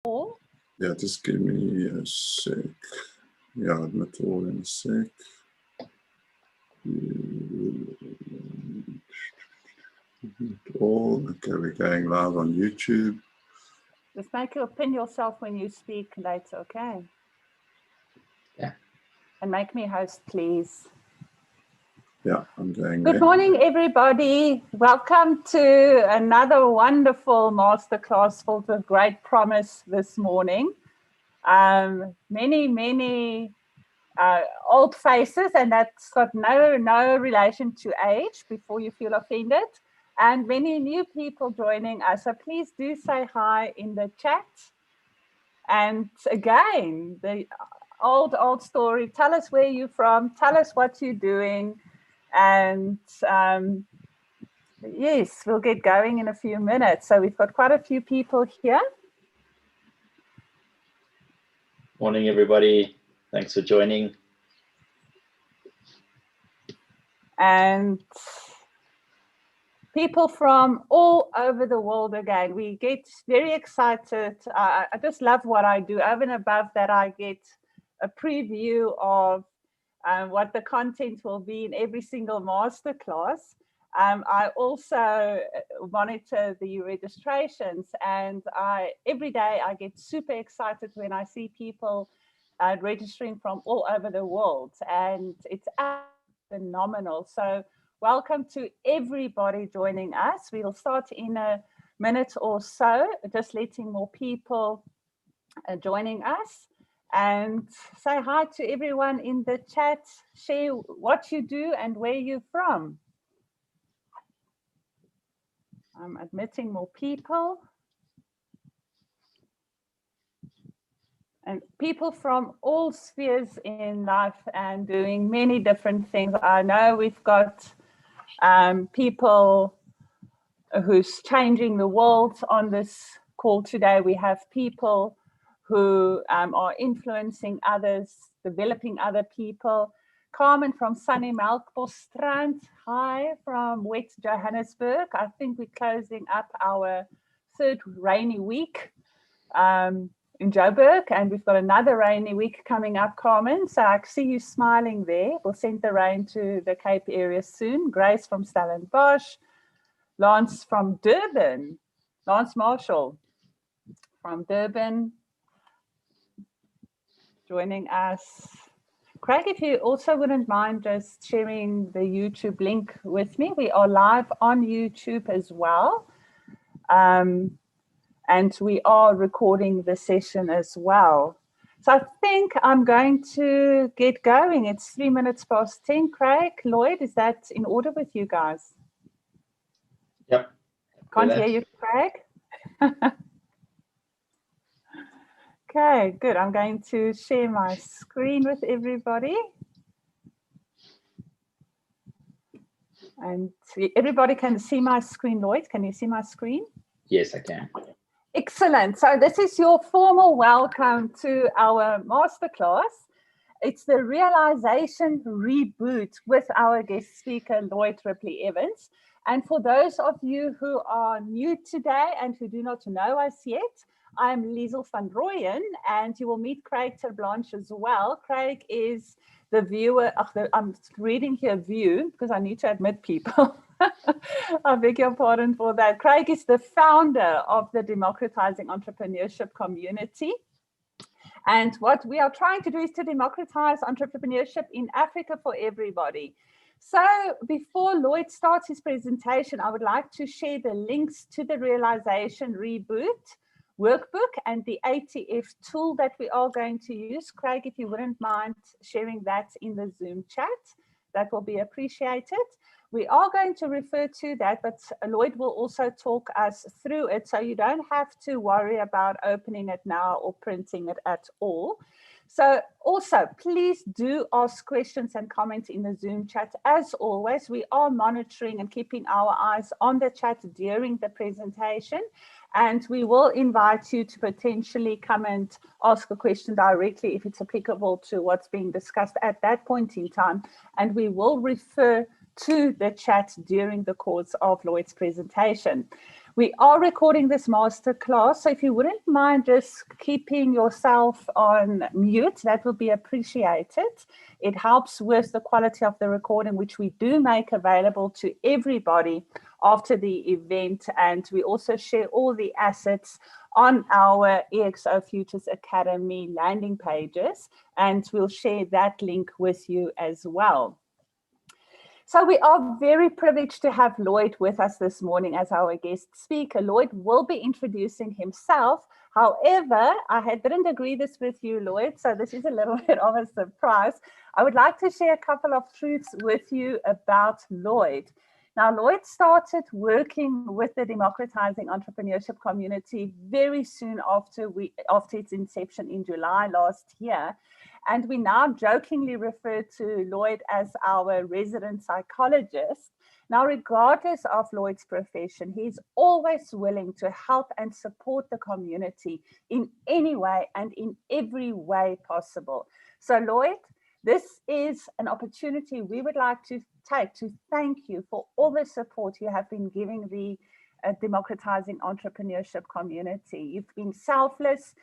Yeah, just give me a sec. Yeah, admit all in a sec. All. Okay, we're going live on YouTube. Just make you pin yourself when you speak later, okay? Yeah. And make me host, please. Yeah, I'm going. Good morning, everybody. Welcome to another wonderful masterclass filled with great promise this morning. Many old faces, and that's got no relation to age before you feel offended. And many new people joining us. So please do say hi in the chat. And again, the old story. Tell us where you're from. Tell us what you're doing. And yes, we'll get going in a few minutes. So we've got quite a few people here. Morning, everybody. Thanks for joining. And people from all over the world again. We get very excited. I just love what I do. Over and above that, I get a preview of what the content will be in every single masterclass. I also monitor the registrations, and every day I get super excited when I see people registering from all over the world, and it's phenomenal. So welcome to everybody joining us. We'll start in a minute or so, just letting more people joining us. And say hi to everyone in the chat. Share what you do and where you're from. I'm admitting more people. And people from all spheres in life and doing many different things. I know we've got people who's changing the world on this call today. We have people who are influencing others, developing other people. Carmen from sunny Melkbosstrand. Hi from wet Johannesburg. I think we're closing up our third rainy week in Joburg, and we've got another rainy week coming up, Carmen. So I see you smiling there. We'll send the rain to the Cape area soon. Grace from Stellenbosch. Lance from Durban. Lance Marshall from Durban joining us. Craig, if you also wouldn't mind just sharing the YouTube link with me. We are live on YouTube as well. And we are recording the session as well. So I think I'm going to get going. It's 3 minutes past 10. Craig, Lloyd, is that in order with you guys? Yep. Can't hear you, Craig. Okay, good. I'm going to share my screen with everybody. And everybody can see my screen. Lloyd, can you see my screen? Yes, I can. Excellent. So this is your formal welcome to our masterclass. It's the Realization Reboot with our guest speaker, Lloyd Ripley Evans. And for those of you who are new today and who do not know us yet, I'm Liesel van Rooyen, and you will meet Craig ter Blanche as well. Craig is the viewer. I'm reading here view because I need to admit people. I beg your pardon for that. Craig is the founder of the Democratizing Entrepreneurship community. And what we are trying to do is to democratize entrepreneurship in Africa for everybody. So before Lloyd starts his presentation, I would like to share the links to the Realization Reboot workbook and the ATF tool that we are going to use. Craig, if you wouldn't mind sharing that in the Zoom chat, that will be appreciated. We are going to refer to that, but Lloyd will also talk us through it, so you don't have to worry about opening it now or printing it at all. So also, please do ask questions and comment in the Zoom chat. As always, we are monitoring and keeping our eyes on the chat during the presentation, and we will invite you to potentially come and ask a question directly if it's applicable to what's being discussed at that point in time, and we will refer to the chat during the course of Lloyd's presentation. We are recording this masterclass, so if you wouldn't mind just keeping yourself on mute, that would be appreciated. It helps with the quality of the recording, which we do make available to everybody after the event. And we also share all the assets on our EXO Futures Academy landing pages, and we'll share that link with you as well. So we are very privileged to have Lloyd with us this morning as our guest speaker. Lloyd will be introducing himself. However, didn't agree this with you, Lloyd, so this is a little bit of a surprise. I would like to share a couple of truths with you about Lloyd. Now, Lloyd started working with the democratizing entrepreneurship community very soon after its inception in July last year. And we now jokingly refer to Lloyd as our resident psychologist. Now, regardless of Lloyd's profession, he's always willing to help and support the community in any way and in every way possible. So, Lloyd, this is an opportunity we would like to take to thank you for all the support you have been giving the democratizing entrepreneurship community. You've been selfless.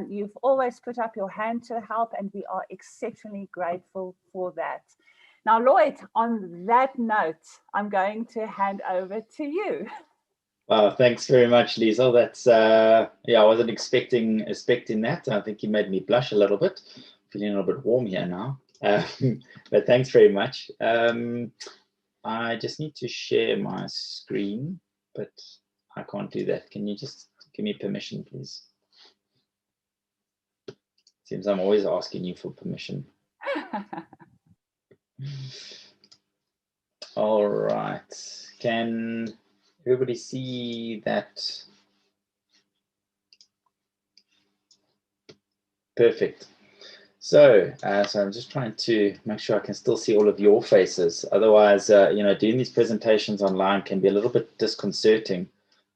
You've always put up your hand to help, and we are exceptionally grateful for that. Now, Lloyd, on that note, I'm going to hand over to you. Wow, thanks very much, Liesel. That's I wasn't expecting that. I think you made me blush a little bit. Feeling a little bit warm here now. But thanks very much. I just need to share my screen, but I can't do that. Can you just give me permission, please? Seems I'm always asking you for permission. All right. Can everybody see that? Perfect. So I'm just trying to make sure I can still see all of your faces. Otherwise, doing these presentations online can be a little bit disconcerting.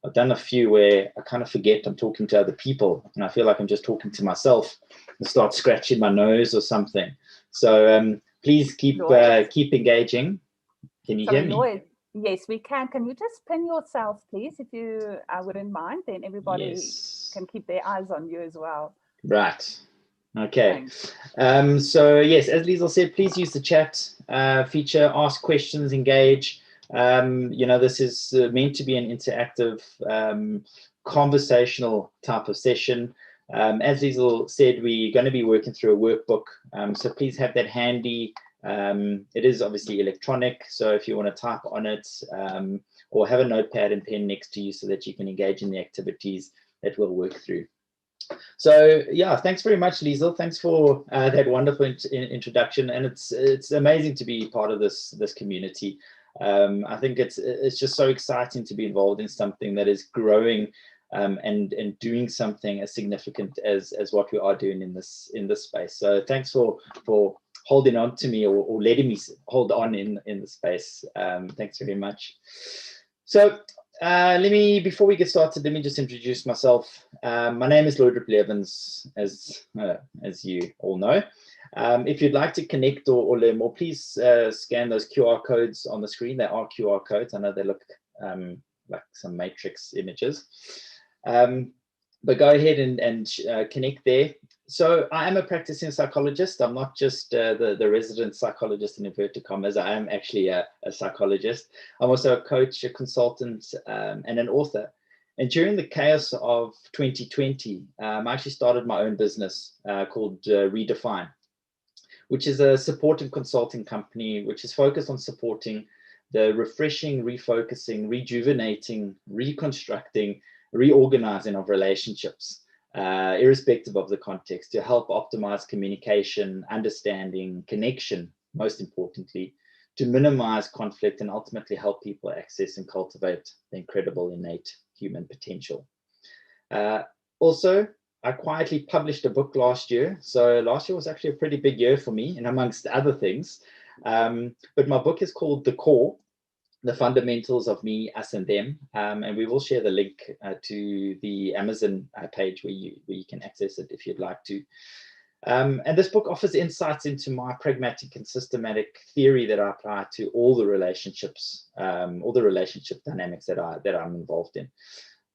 I've done a few where I kind of forget I'm talking to other people, and I feel like I'm just talking to myself and start scratching my nose or something. So please keep engaging. Can you hear me? Lloyd, yes, we can. Can you just pin yourself, please, if you wouldn't mind? Then everybody can keep their eyes on you as well. Right. Okay. So yes, as Liesel said, please use the chat feature, ask questions, engage. This is meant to be an interactive, conversational type of session. As Liesel said, we're going to be working through a workbook, so please have that handy. It is obviously electronic, so if you want to type on it or have a notepad and pen next to you so that you can engage in the activities that we'll work through. So yeah, thanks very much, Liesel. Thanks for that wonderful introduction, and it's amazing to be part of this community. I think it's just so exciting to be involved in something that is growing and doing something as significant as what we are doing in this space. So thanks for holding on to me or letting me hold on in the space. Thanks very much. So before we get started, let me just introduce myself. My name is Lloyd Ripley-Evans, as you all know. If you'd like to connect or learn more, please scan those QR codes on the screen. They are QR codes. I know they look like some matrix images. But go ahead and connect there. So I am a practicing psychologist. I'm not just the resident psychologist in inverted commas. I am actually a psychologist. I'm also a coach, a consultant, and an author. And during the chaos of 2020, I actually started my own business called Redefine, which is a support and consulting company which is focused on supporting the refreshing, refocusing, rejuvenating, reconstructing, reorganizing of relationships, irrespective of the context, to help optimize communication, understanding, connection, most importantly, to minimize conflict and ultimately help people access and cultivate the incredible innate human potential. Also, I quietly published a book last year. So last year was actually a pretty big year for me, and amongst other things. But my book is called The Core: The Fundamentals of Me, Us, and Them. And we will share the link to the Amazon page where you can access it if you'd like to. And this book offers insights into my pragmatic and systematic theory that I apply to all the relationships, all the relationship dynamics that I'm involved in.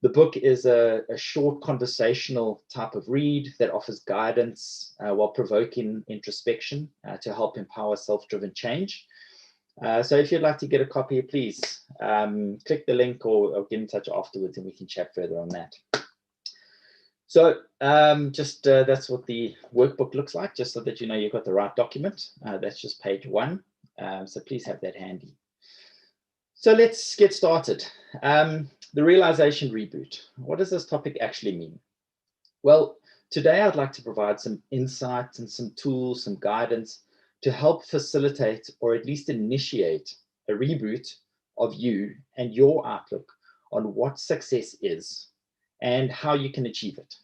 The book is a short conversational type of read that offers guidance while provoking introspection to help empower self-driven change. So if you'd like to get a copy, please click the link or get in touch afterwards and we can chat further on that. So that's what the workbook looks like, just so that you know you've got the right document. That's just page 1. So please have that handy. So let's get started. The realization reboot. What does this topic actually mean? Well, today I'd like to provide some insights and some tools, some guidance to help facilitate or at least initiate a reboot of you and your outlook on what success is and how you can achieve it.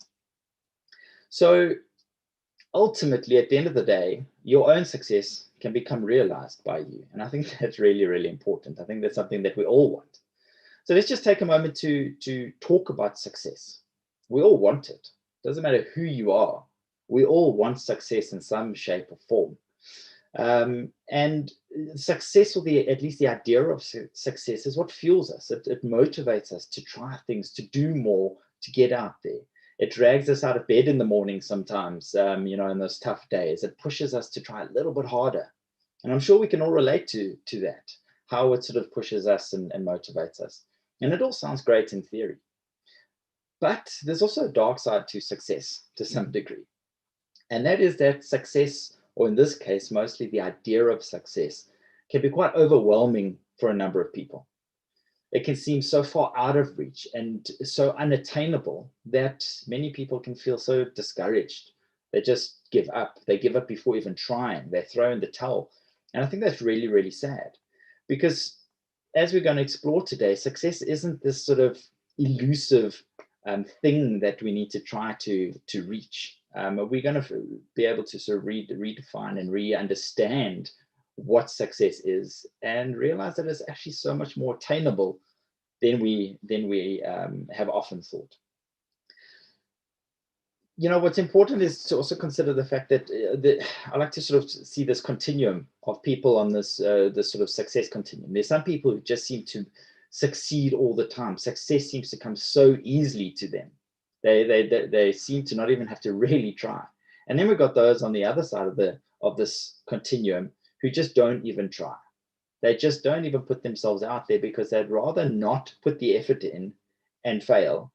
So ultimately, at the end of the day, your own success can become realized by you. And I think that's really, really important. I think that's something that we all want. So let's just take a moment to talk about success. We all want it. Doesn't matter who you are. We all want success in some shape or form. And success, or at least the idea of success, is what fuels us. It motivates us to try things, to do more, to get out there. It drags us out of bed in the morning sometimes, in those tough days. It pushes us to try a little bit harder. And I'm sure we can all relate to that, how it sort of pushes us and motivates us. And it all sounds great in theory. But there's also a dark side to success to some degree. And that is that success, or in this case, mostly the idea of success, can be quite overwhelming for a number of people. It can seem so far out of reach and so unattainable that many people can feel so discouraged. They just give up. They give up before even trying. They throw in the towel. And I think that's really, really sad, because as we're going to explore today, success isn't this sort of elusive thing that we need to try to reach. We're going to be able to sort of redefine and re-understand what success is and realize that it's actually so much more attainable than we have often thought. What's important is to also consider the fact that I like to sort of see this continuum of people on this sort of success continuum. There's some people who just seem to succeed all the time. Success seems to come so easily to them. They seem to not even have to really try. And then we've got those on the other side of this continuum who just don't even try. They just don't even put themselves out there because they'd rather not put the effort in and fail.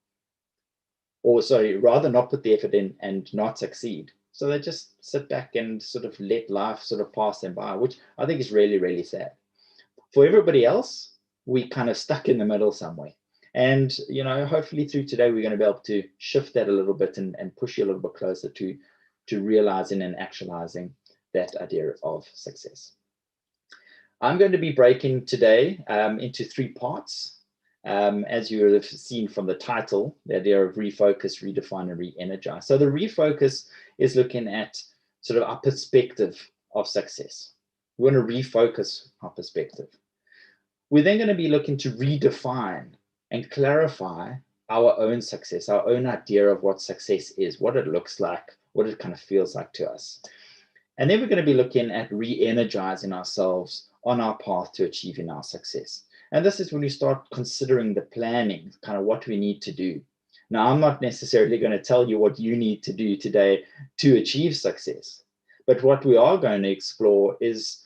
Or sorry, rather not put the effort in and not succeed. So they just sit back and sort of let life sort of pass them by, which I think is really, really sad. For everybody else, we kind of stuck in the middle somewhere. And, hopefully through today, we're going to be able to shift that a little bit and push you a little bit closer to realizing and actualizing that idea of success. I'm going to be breaking today into 3 parts. As you would have seen from the title, the idea of refocus, redefine, and re-energize. So the refocus is looking at sort of our perspective of success. We want to refocus our perspective. We're then going to be looking to redefine and clarify our own success, our own idea of what success is, what it looks like, what it kind of feels like to us. And then we're going to be looking at re-energizing ourselves on our path to achieving our success. And this is when we start considering the planning, kind of what we need to do. Now, I'm not necessarily going to tell you what you need to do today to achieve success. But what we are going to explore is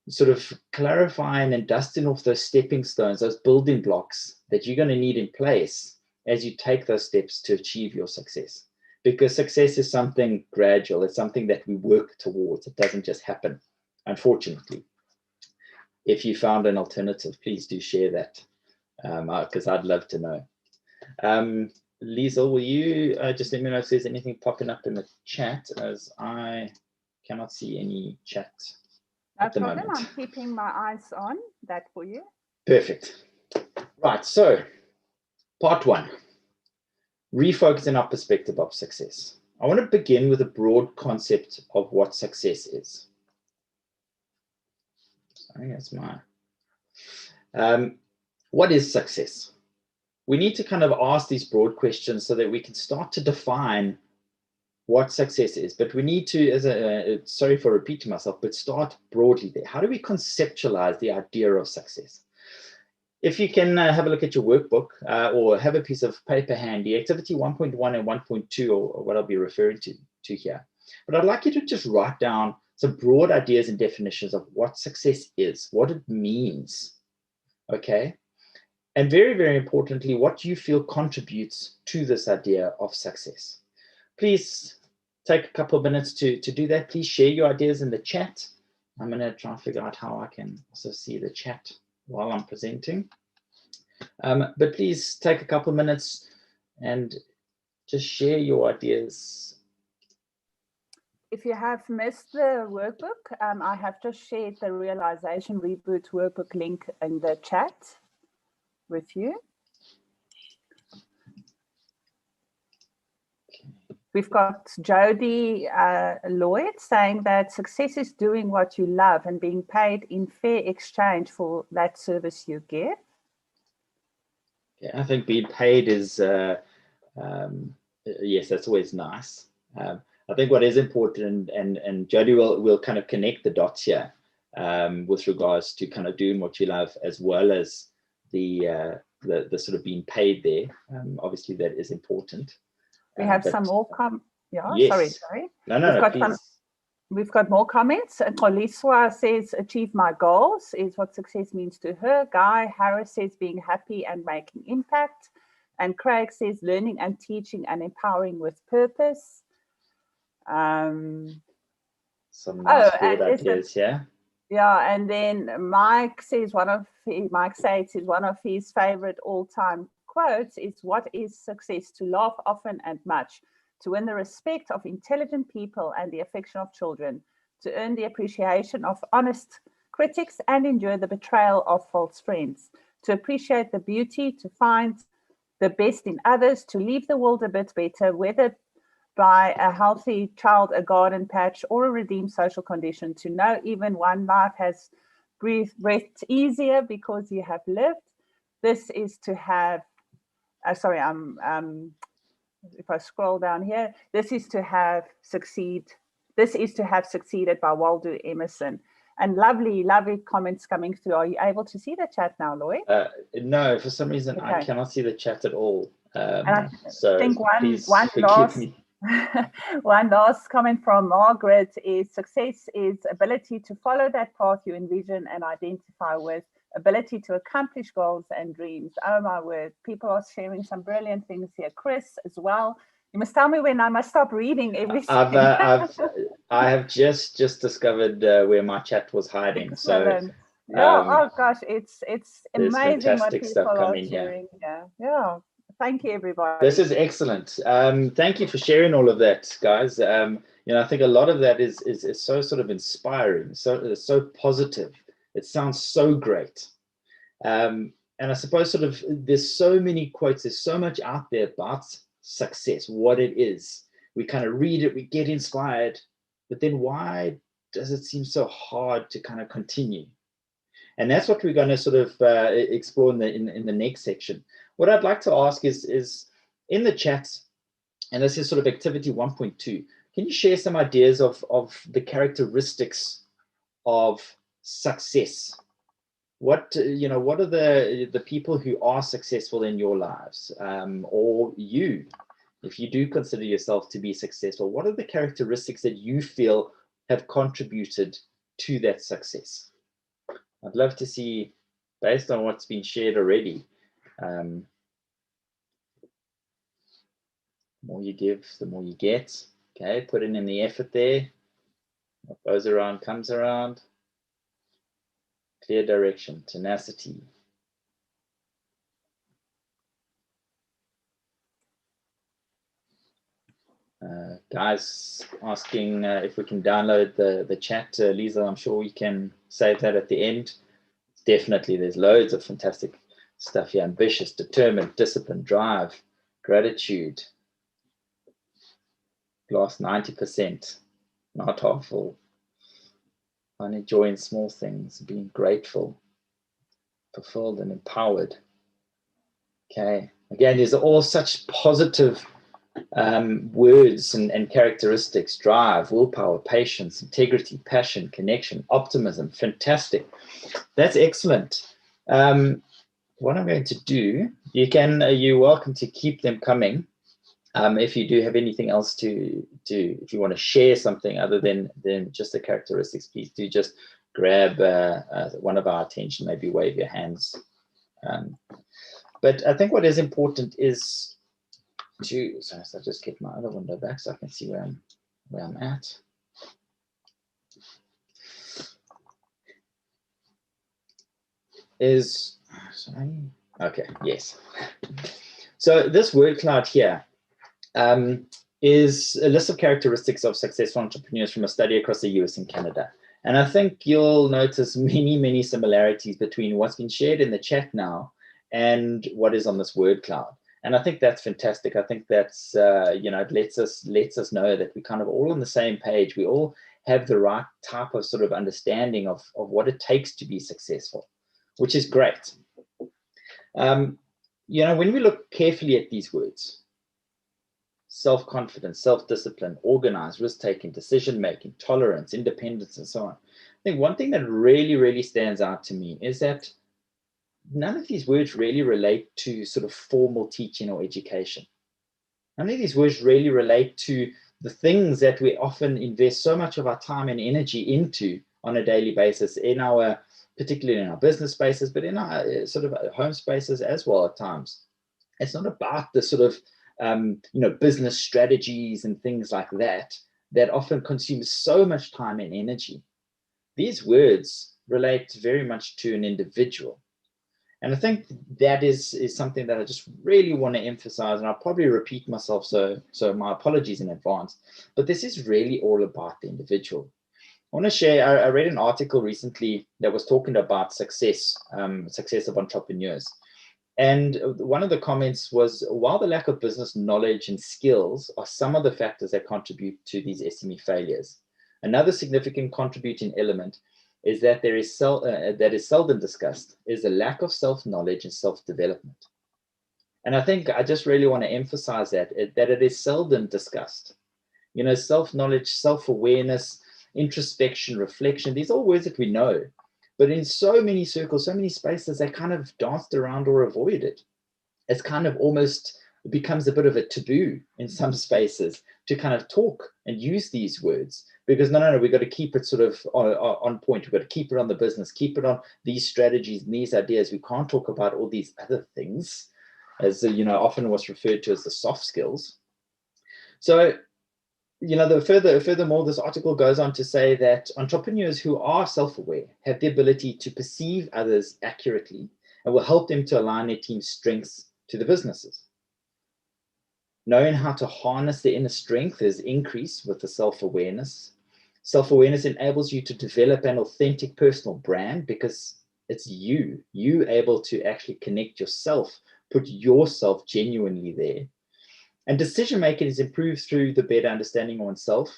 sort of clarifying and dusting off those stepping stones, those building blocks that you're going to need in place as you take those steps to achieve your success. Because success is something gradual. It's something that we work towards. It doesn't just happen, unfortunately. If you found an alternative, please do share that, because I'd love to know. Liesel, will you just let me know if there's anything popping up in the chat, as I cannot see any chat at the moment. I'm keeping my eyes on that for you. Perfect. Right, so part 1, refocusing our perspective of success. I want to begin with a broad concept of what success is. I think that's mine. What is success? We need to kind of ask these broad questions so that we can start to define what success is, but we need to, as sorry for repeating myself, but start broadly there. How do we conceptualize the idea of success? If you can have a look at your workbook or have a piece of paper handy, activity 1.1 and 1.2, or what I'll be referring to here. But I'd like you to just write down some broad ideas and definitions of what success is, what it means, okay? And very, very importantly, what you feel contributes to this idea of success. Please take a couple of minutes to do that. Please share your ideas in the chat. I'm going to try and figure out how I can also see the chat while I'm presenting. But please take a couple of minutes and just share your ideas. If you have missed the workbook, I have just shared the Realization Reboot workbook link in the chat with you. We've got Jody Lloyd saying that success is doing what you love and being paid in fair exchange for that service you give. Yeah, I think being paid is, yes, that's always nice. I think what is important, and Jody will kind of connect the dots here with regards to kind of doing what you love, as well as the sort of being paid there. Obviously, that is important. We have some more yes. sorry. No, we've got more comments. And Koliswa says, achieve my goals is what success means to her. Guy Harris says, being happy and making impact. And Craig says, learning and teaching and empowering with purpose. Some nice broad ideas here. Yeah, and then Mike says one of his favorite all-time quotes is, what is success? To laugh often and much, to win the respect of intelligent people and the affection of children, to earn the appreciation of honest critics and endure the betrayal of false friends, to appreciate the beauty, to find the best in others, to leave the world a bit better, whether by a healthy child, a garden patch, or a redeemed social condition, to know even one life has breathed easier because you have lived. This is to have, sorry, if I scroll down here, this is to have succeeded by Waldo Emerson. And lovely comments coming through. Are you able to see the chat now, Lloyd? No, for some reason, okay. I cannot see the chat at all. So I think one last comment from Margaret is, success is ability to follow that path you envision and identify with, ability to accomplish goals and dreams. Oh my word, people are sharing some brilliant things here. Chris as well. You must tell me when I must stop reading everything. I have just discovered where my chat was hiding. Excellent. So oh gosh, it's amazing what people are sharing here. Yeah. Thank you, everybody. This is excellent. Thank you for sharing all of that, guys. I think a lot of that is so sort of inspiring, so positive. It sounds so great. And I suppose sort of there's so many quotes, there's so much out there about success, what it is. We kind of read it, we get inspired, but then why does it seem so hard to kind of continue? And that's what we're going to sort of explore in the next section. What I'd like to ask is in the chat, and this is sort of activity 1.2, can you share some ideas of the characteristics of success? What are the people who are successful in your lives, or you, if you do consider yourself to be successful, what are the characteristics that you feel have contributed to that success? I'd love to see, based on what's been shared already, the more you give, the more you get. Okay, put in the effort there. What goes around comes around. Clear direction, tenacity. Guys asking if we can download the chat. Lisa, I'm sure we can save that at the end. Definitely, there's loads of fantastic stuff here. Ambitious, determined, disciplined, drive, gratitude. Glass 90%, not half full. Finding joy in small things, being grateful, fulfilled and empowered. Okay, again, these are all such positive words and characteristics: drive, willpower, patience, integrity, passion, connection, optimism. Fantastic. That's excellent. What I'm going to do, you're welcome to keep them coming. If you do have anything else if you want to share something other than just the characteristics, please do just grab one of our attention, maybe wave your hands. But I think what is important is so I'll just get my other window back so I can see where I'm at. Okay, yes. So this word cloud here is a list of characteristics of successful entrepreneurs from a study across the US and Canada. And I think you'll notice many, many similarities between what's been shared in the chat now and what is on this word cloud. And I think that's fantastic. I think that's, it lets us know that we're kind of all on the same page. We all have the right type of sort of understanding of what it takes to be successful, which is great. When we look carefully at these words, self-confidence, self-discipline, organized, risk-taking, decision-making, tolerance, independence, and so on. I think one thing that really, really stands out to me is that none of these words really relate to sort of formal teaching or education. None of these words really relate to the things that we often invest so much of our time and energy into on a daily basis, particularly in our business spaces, but in our sort of home spaces as well at times. It's not about the sort of business strategies and things like that often consume so much time and energy. These words relate very much to an individual. And I think that is something that I just really want to emphasize, and I'll probably repeat myself, so my apologies in advance, but this is really all about the individual. I want to share, I read an article recently that was talking about success of entrepreneurs. And one of the comments was, while the lack of business knowledge and skills are some of the factors that contribute to these SME failures, another significant contributing element is that that is seldom discussed is a lack of self-knowledge and self-development. And I think I just really want to emphasize that it is seldom discussed. Self-knowledge, self-awareness, introspection, reflection, these are all words that we know. But in so many circles, so many spaces, they kind of danced around or avoided it. It's kind of almost becomes a bit of a taboo in some spaces to kind of talk and use these words, because no, we've got to keep it sort of on point. We've got to keep it on the business, keep it on these strategies and these ideas. We can't talk about all these other things, as often what's referred to as the soft skills. So furthermore, this article goes on to say that entrepreneurs who are self-aware have the ability to perceive others accurately and will help them to align their team's strengths to the businesses. Knowing how to harness the inner strength is increased with the self-awareness. Self-awareness enables you to develop an authentic personal brand because it's you able to actually connect yourself, put yourself genuinely there. And decision-making is improved through the better understanding of oneself.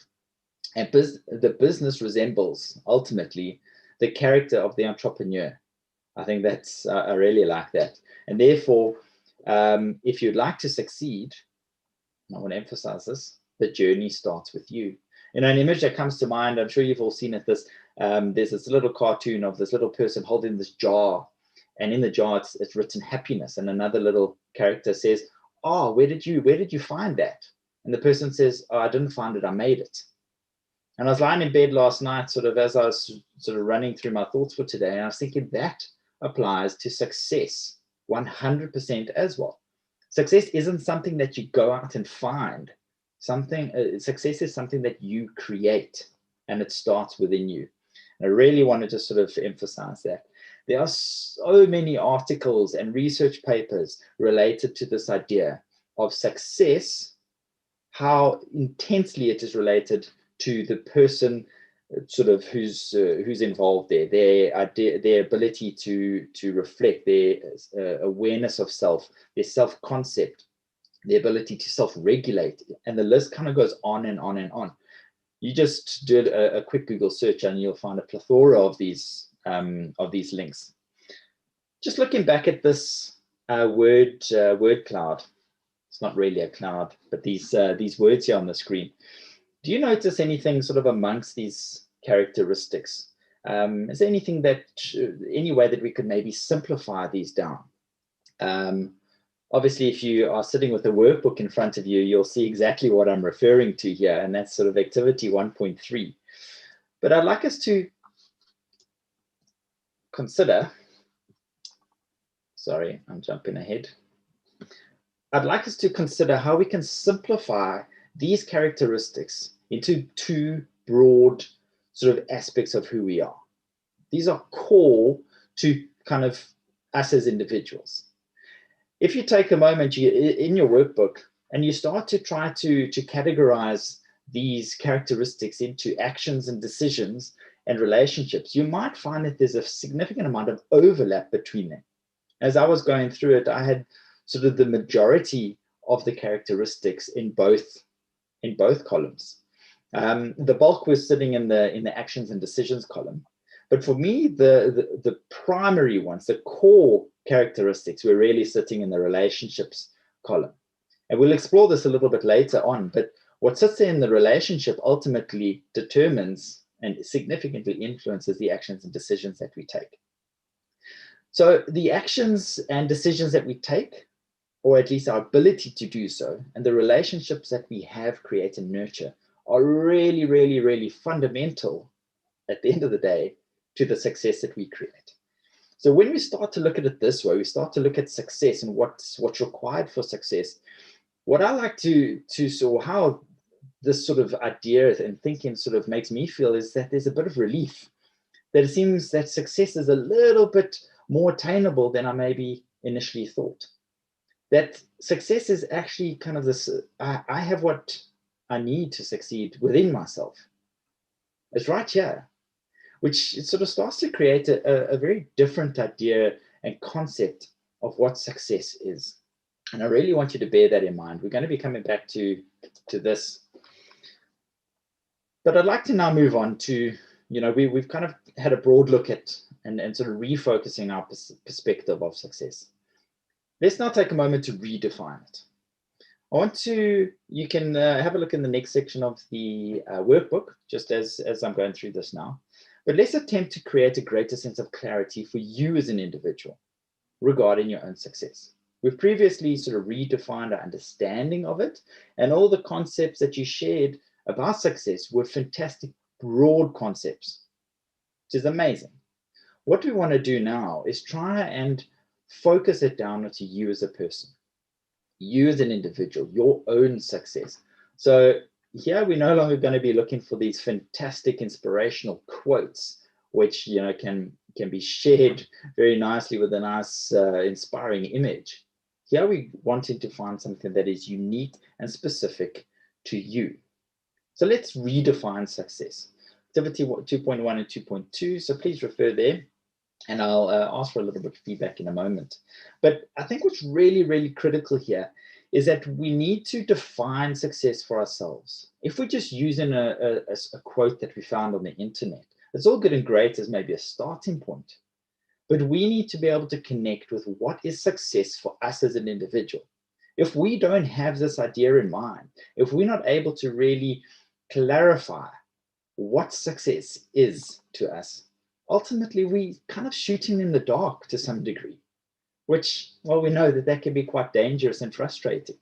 And the business resembles, ultimately, the character of the entrepreneur. I think I really like that. And therefore, if you'd like to succeed, I want to emphasize this, the journey starts with you. An image that comes to mind, I'm sure you've all seen it, there's this little cartoon of this little person holding this jar. And in the jar, it's written happiness. And another little character says, "Oh, where did you find that?" And the person says, "Oh, I didn't find it, I made it." And I was lying in bed last night, sort of as I was sort of running through my thoughts for today, and I was thinking that applies to success 100% as well. Success isn't something that you go out and find. Success is something that you create, and it starts within you. And I really wanted to sort of emphasize that. There are so many articles and research papers related to this idea of success, how intensely it is related to the person sort of who's involved there, their ability to reflect, their awareness of self, their self-concept, the ability to self-regulate, and the list kind of goes on and on and on. You just do a quick Google search and you'll find a plethora of these links. Just looking back at this word cloud, it's not really a cloud, but these words here on the screen. Do you notice anything sort of amongst these characteristics? Is there anything any way that we could maybe simplify these down? Obviously, if you are sitting with a workbook in front of you, you'll see exactly what I'm referring to here, and that's sort of activity 1.3. But I'd like us to consider, sorry, I'm jumping ahead. I'd like us to consider how we can simplify these characteristics into two broad sort of aspects of who we are. These are core to kind of us as individuals. If you take a moment in your workbook and you start to try to categorize these characteristics into actions and decisions and relationships, you might find that there's a significant amount of overlap between them. As I was going through it, I had sort of the majority of the characteristics in both columns. The bulk was sitting in the actions and decisions column. But for me, the primary ones, the core characteristics, were really sitting in the relationships column. And we'll explore this a little bit later on, but what sits in the relationship ultimately determines and significantly influences the actions and decisions that we take. So the actions and decisions that we take, or at least our ability to do so, and the relationships that we have, create, and nurture are really, really, really fundamental at the end of the day to the success that we create. So when we start to look at it this way, we start to look at success and what's required for success. What I like to so how this sort of idea and thinking sort of makes me feel is that there's a bit of relief, that it seems that success is a little bit more attainable than I maybe initially thought. That success is actually kind of this, I have what I need to succeed within myself. It's right here, which it sort of starts to create a very different idea and concept of what success is. And I really want you to bear that in mind. We're going to be coming back to this. But I'd like to now move on to, we've kind of had a broad look at and sort of refocusing our perspective of success. Let's now take a moment to redefine it. You can have a look in the next section of the workbook, just as I'm going through this now. But let's attempt to create a greater sense of clarity for you as an individual regarding your own success. We've previously sort of redefined our understanding of it, and all the concepts that you shared about success were fantastic, broad concepts, which is amazing. What we want to do now is try and focus it down onto you as a person, you as an individual, your own success. So here we're no longer going to be looking for these fantastic inspirational quotes, which can be shared very nicely with a nice inspiring image. Here we're wanting to find something that is unique and specific to you. So let's redefine success. Activity 2.1 and 2.2. So please refer there, and I'll ask for a little bit of feedback in a moment. But I think what's really, really critical here is that we need to define success for ourselves. If we're just using a quote that we found on the internet, it's all good and great as maybe a starting point. But we need to be able to connect with what is success for us as an individual. If we don't have this idea in mind, if we're not able to really clarify what success is to us, ultimately we kind of shooting in the dark to some degree, which, well, we know that can be quite dangerous and frustrating.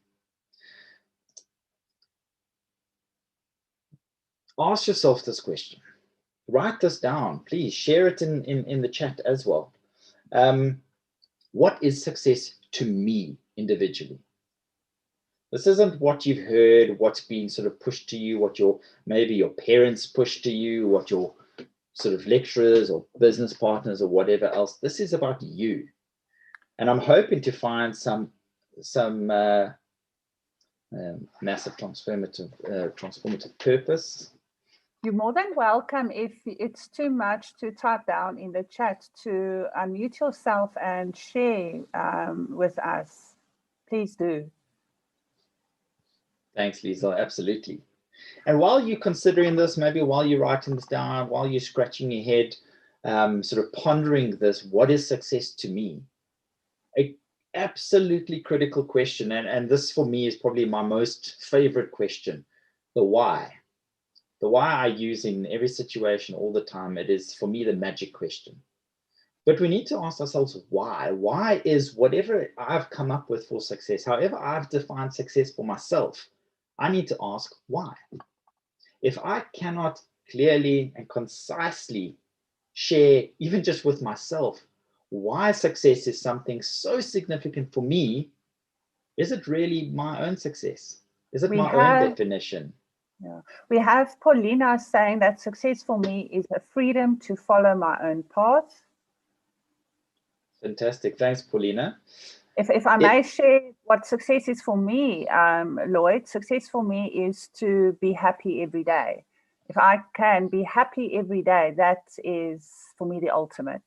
Ask yourself this question. Write this down, please. Share it in the chat as well. What is success to me individually? This isn't what you've heard, what's been sort of pushed to you, what maybe your parents pushed to you, what your sort of lecturers or business partners or whatever else. This is about you. And I'm hoping to find some massive transformative purpose. You're more than welcome, if it's too much to type down in the chat, to unmute yourself and share with us. Please do. Thanks, Lisa. Absolutely. And while you're considering this, maybe while you're writing this down, while you're scratching your head, sort of pondering this, what is success to me? absolutely critical question. And this for me is probably my most favorite question, the why. The why I use in every situation all the time. It is for me the magic question. But we need to ask ourselves why. Why is whatever I've come up with for success, however I've defined success for myself, I need to ask why. If I cannot clearly and concisely share, even just with myself, why success is something so significant for me, is it really my own success? Is it my own definition? Yeah. We have Paulina saying that success for me is a freedom to follow my own path. Fantastic. Thanks, Paulina. If I may share what success is for me, Lloyd, success for me is to be happy every day. If I can be happy every day, that is for me the ultimate.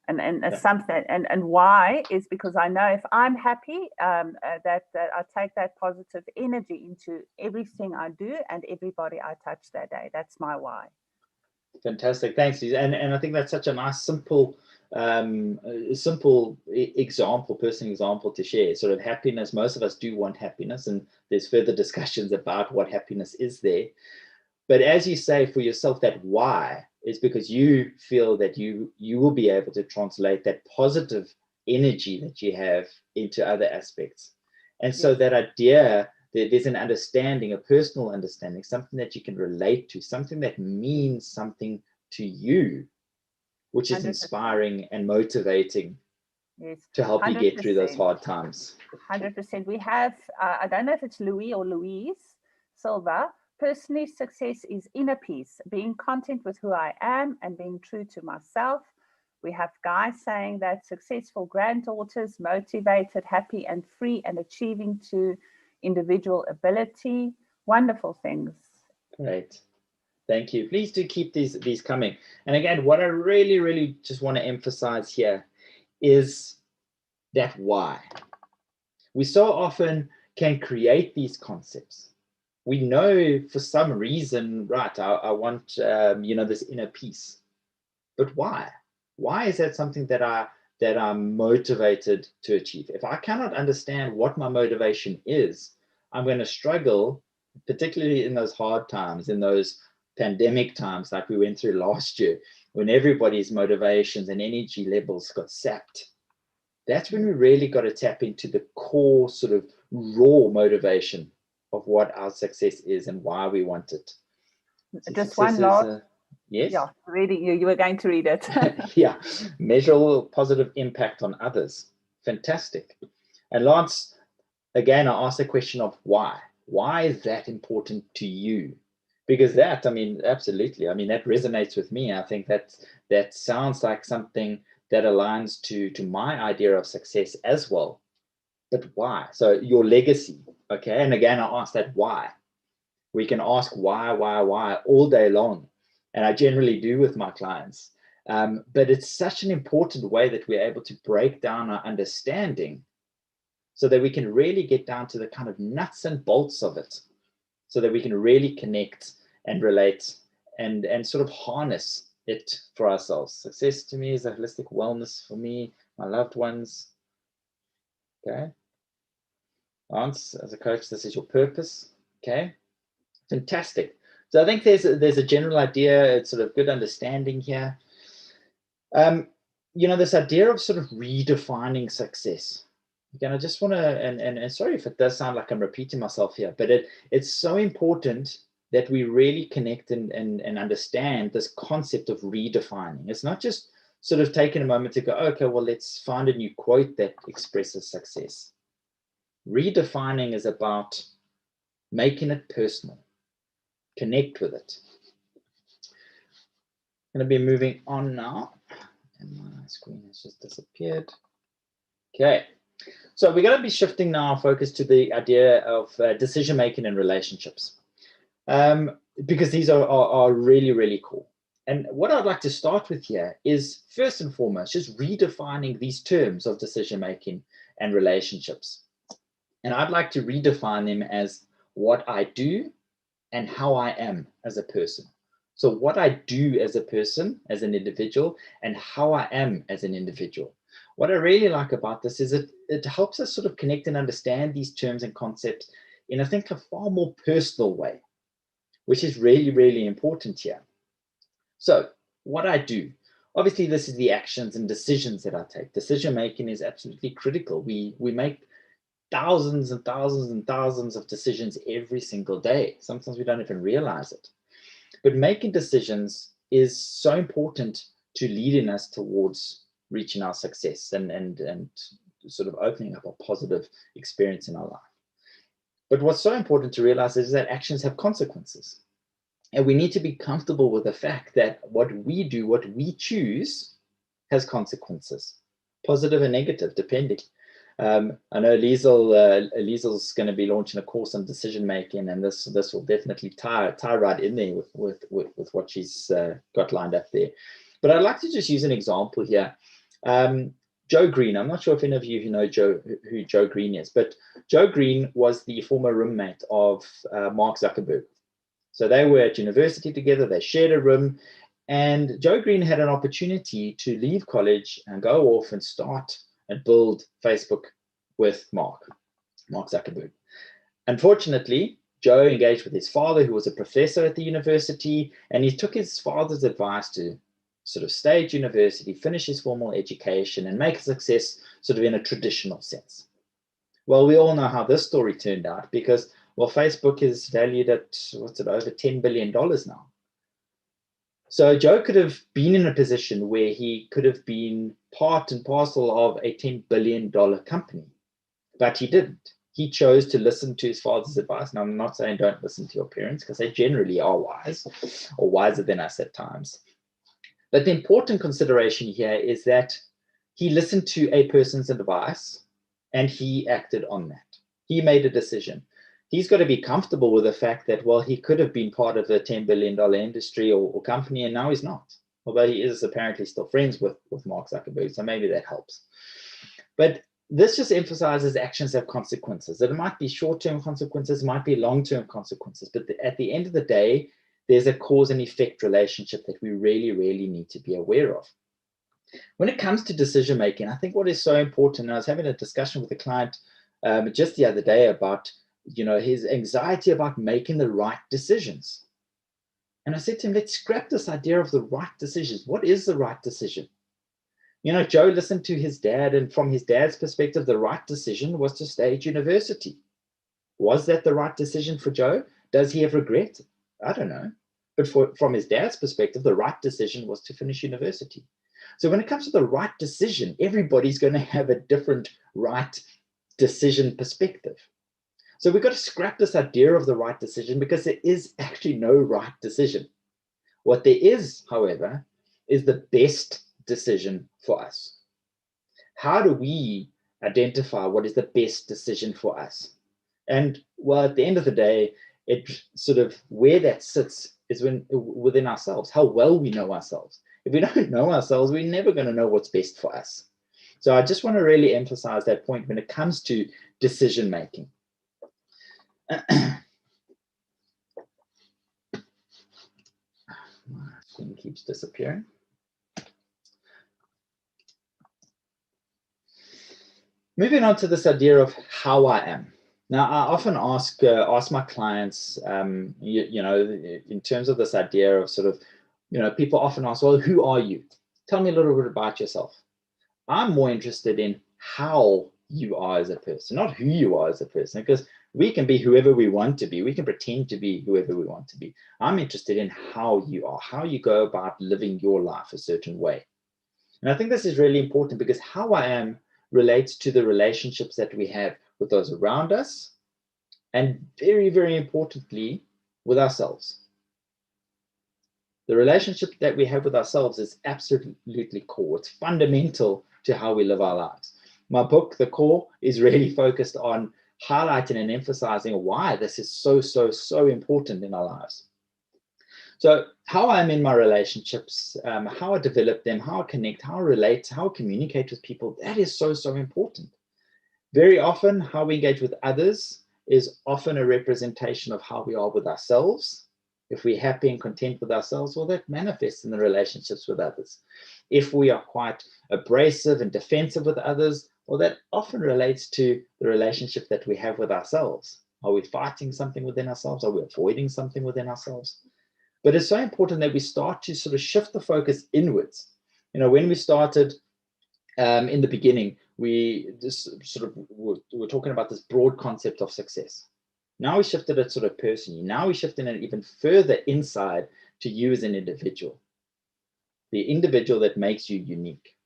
And something, and why is because I know if I'm happy, that I take that positive energy into everything I do and everybody I touch that day. That's my why. Fantastic, thanks. And I think that's such a nice, simple example, personal example to share. Sort of happiness. Most of us do want happiness, and there's further discussions about what happiness is there. But as you say for yourself, that why is because you feel that you will be able to translate that positive energy that you have into other aspects. And so that idea that there's an understanding, a personal understanding, something that you can relate to, something that means something to you, which is 100%. Inspiring and motivating to help 100%. You get through those hard times. 100%. We have, I don't know if it's Louis or Louise Silva. Personally, success is inner peace, being content with who I am and being true to myself. We have Guy saying that successful granddaughters, motivated, happy and free and achieving to individual ability. Wonderful things. Great. Thank you. Please do keep these coming. And again, what I really, really just want to emphasize here is that why. We so often can create these concepts. We know for some reason, right, I want, this inner peace. But why? Why is that something that I'm motivated to achieve? If I cannot understand what my motivation is, I'm going to struggle, particularly in those hard times, in those pandemic times like we went through last year, when everybody's motivations and energy levels got sapped. That's when we really got to tap into the core sort of raw motivation of what our success is and why we want it. So just one last. Yes. Yeah, reading you were going to read it. Yeah, measurable positive impact on others. Fantastic. And Lance, again, I asked the question of why. Why is that important to you? Because that, absolutely. That resonates with me. I think that sounds like something that aligns to my idea of success as well. But why? So your legacy, okay? And again, I asked that why. We can ask why all day long. And I generally do with my clients. But it's such an important way that we're able to break down our understanding so that we can really get down to the kind of nuts and bolts of it, so that we can really connect and relate and sort of harness it for ourselves. Success to me is a holistic wellness for me, my loved ones. Okay. Lance, as a coach, this is your purpose. Okay. Fantastic. So I think there's a general idea, it's sort of good understanding here. This idea of sort of redefining success. Again, I just want to, and sorry if it does sound like I'm repeating myself here, but it's so important that we really connect and understand this concept of redefining. It's not just sort of taking a moment to go, okay, well, let's find a new quote that expresses success. Redefining is about making it personal. Connect with it. I'm going to be moving on now. And my screen has just disappeared. Okay. So we're going to be shifting now our focus to the idea of decision-making in relationships. Because these are really, really cool. And what I'd like to start with here is, first and foremost, just redefining these terms of decision-making and relationships. And I'd like to redefine them as what I do and how I am as a person. So what I do as a person, as an individual, and how I am as an individual. what I really like about this is it helps us sort of connect and understand these terms and concepts in, I think, a far more personal way, which is really, really important here. So what I do, obviously, this is the actions and decisions that I take. Decision making is absolutely critical. We make thousands and thousands and thousands of decisions every single day. Sometimes we don't even realize it. But making decisions is so important to leading us towards reaching our success and sort of opening up a positive experience in our life. But what's so important to realize is that actions have consequences. And we need to be comfortable with the fact that what we do, what we choose, has consequences, positive and negative, depending. I know Liesel's going to be launching a course on decision making, and this will definitely tie right in there with what she's got lined up there. But I'd like to just use an example here. Joe Green. I'm not sure if any of you who know who Joe Green is, but Joe Green was the former roommate of Mark Zuckerberg. So they were at university together. They shared a room, and Joe Green had an opportunity to leave college and go off and start and build Facebook with Mark Zuckerberg. Unfortunately, Joe engaged with his father, who was a professor at the university, and he took his father's advice to sort of stay at university, finish his formal education, and make a success sort of in a traditional sense. Well, we all know how this story turned out because, well, Facebook is valued at, what's it, over $10 billion now. So Joe could have been in a position where he could have been part and parcel of a $10 billion company, but he didn't. He chose to listen to his father's advice. Now, I'm not saying don't listen to your parents, because they generally are wise, or wiser than us at times. But the important consideration here is that he listened to a person's advice and he acted on that. He made a decision. He's got to be comfortable with the fact that, well, he could have been part of the $10 billion industry or company, and now he's not. Although he is apparently still friends with Mark Zuckerberg, so maybe that helps. But this just emphasizes actions have consequences. It might be short-term consequences, might be long-term consequences, but at the end of the day, there's a cause and effect relationship that we really, really need to be aware of. When it comes to decision making, I think what is so important, and I was having a discussion with a client just the other day about, his anxiety about making the right decisions. And I said to him, let's scrap this idea of the right decisions. What is the right decision? Joe listened to his dad, and from his dad's perspective, the right decision was to stay at university. Was that the right decision for Joe? Does he have regret? I don't know. But from his dad's perspective, the right decision was to finish university. So when it comes to the right decision, everybody's going to have a different right decision perspective. So we've got to scrap this idea of the right decision, because there is actually no right decision. What there is, however, is the best decision for us. How do we identify what is the best decision for us? And well, at the end of the day, it sort of where that sits is within ourselves, how well we know ourselves. If we don't know ourselves, we're never going to know what's best for us. So I just want to really emphasize that point when it comes to decision making. My thing keeps disappearing. Moving on to this idea of how I am. Now, I often ask my clients, in terms of this idea of sort of, people often ask, well, who are you? Tell me a little bit about yourself. I'm more interested in how you are as a person, not who you are as a person, because we can be whoever we want to be. We can pretend to be whoever we want to be. I'm interested in how you are, how you go about living your life a certain way. And I think this is really important, because how I am relates to the relationships that we have with those around us, and very, very importantly, with ourselves. The relationship that we have with ourselves is absolutely core. It's fundamental to how we live our lives. My book, The Core, is really focused on highlighting and emphasizing why this is so, so, so important in our lives. So how I'm in my relationships, how I develop them, how I connect, how I relate, how I communicate with people, that is so, so important. Very often, how we engage with others is often a representation of how we are with ourselves. If we're happy and content with ourselves, well, that manifests in the relationships with others. If we are quite abrasive and defensive with others, well, that often relates to the relationship that we have with ourselves. Are we fighting something within ourselves? Are we avoiding something within ourselves? But it's so important that we start to sort of shift the focus inwards. You know, when we started in the beginning, we just sort of were talking about this broad concept of success. Now we shifted it sort of personally. Now we shifted it even further inside to you as an individual, the individual that makes you unique.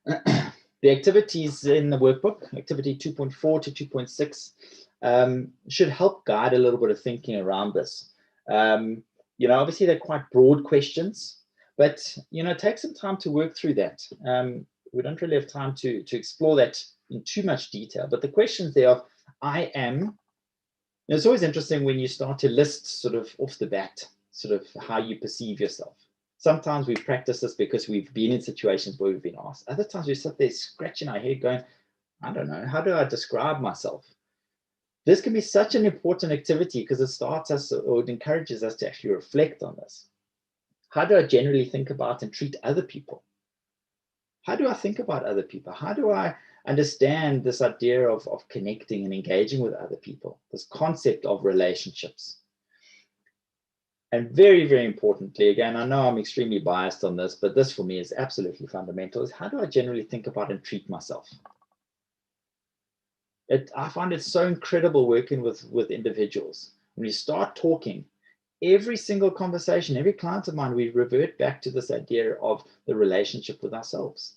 The activities in the workbook, activity 2.4 to 2.6, should help guide a little bit of thinking around this. You know, obviously they're quite broad questions, but, you know, take some time to work through that. We don't really have time to explore that in too much detail, but the questions there of I am, you know, it's always interesting when you start to list sort of off the bat, sort of how you perceive yourself. Sometimes we practice this because we've been in situations where we've been asked. Other times we sit there scratching our head going, I don't know, how do I describe myself? This can be such an important activity because it starts us, or it encourages us to actually reflect on this. How do I generally think about and treat other people? How do I think about other people? How do I understand this idea of connecting and engaging with other people, this concept of relationships? And very, very importantly, again, I know I'm extremely biased on this, but this for me is absolutely fundamental, is how do I generally think about and treat myself? I find it so incredible working with individuals. When you start talking, every single conversation, every client of mine, we revert back to this idea of the relationship with ourselves.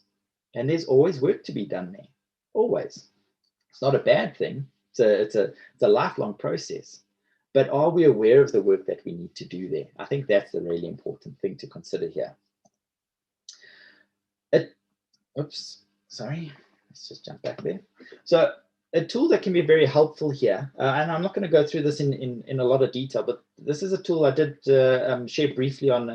And there's always work to be done there, always. It's not a bad thing. It's a lifelong process. But are we aware of the work that we need to do there? I think that's the really important thing to consider here. Oops, sorry. Let's just jump back there. So a tool that can be very helpful here, and I'm not going to go through this in a lot of detail, but this is a tool I did share briefly on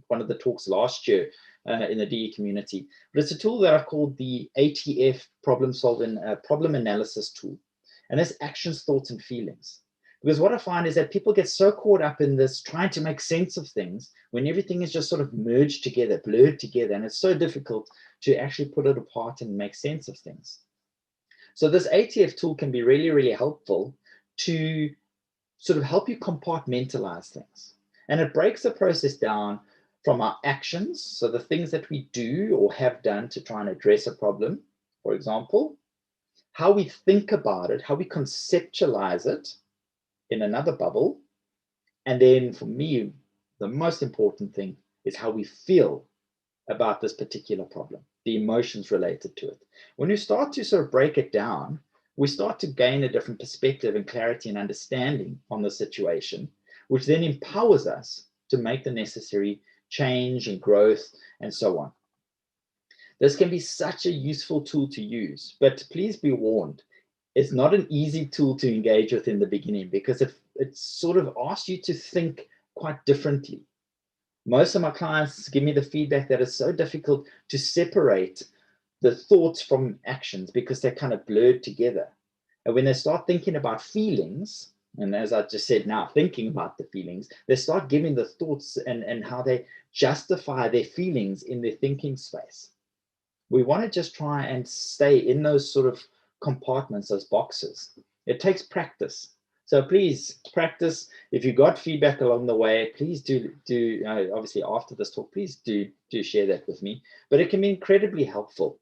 one of the talks last year in the DE community. But it's a tool that I've called the ATF problem analysis tool. And it's actions, thoughts, and feelings. Because what I find is that people get so caught up in this trying to make sense of things when everything is just sort of merged together, blurred together, and it's so difficult to actually put it apart and make sense of things. So this ATF tool can be really, really helpful to sort of help you compartmentalize things. And it breaks the process down from our actions, so the things that we do or have done to try and address a problem, for example, how we think about it, how we conceptualize it in another bubble. And then for me, the most important thing is how we feel about this particular problem, the emotions related to it. When we start to sort of break it down, we start to gain a different perspective and clarity and understanding on the situation, which then empowers us to make the necessary change and growth and so on. This can be such a useful tool to use, but please be warned, it's not an easy tool to engage with in the beginning because it sort of asks you to think quite differently. Most of my clients give me the feedback that it's so difficult to separate the thoughts from actions because they're kind of blurred together. And when they start thinking about feelings, and as I just said now, thinking about the feelings, they start giving the thoughts and how they justify their feelings in their thinking space. We want to just try and stay in those sort of compartments, those boxes. It takes practice. So please practice. If you got feedback along the way, please do obviously after this talk, please do share that with me. But it can be incredibly helpful.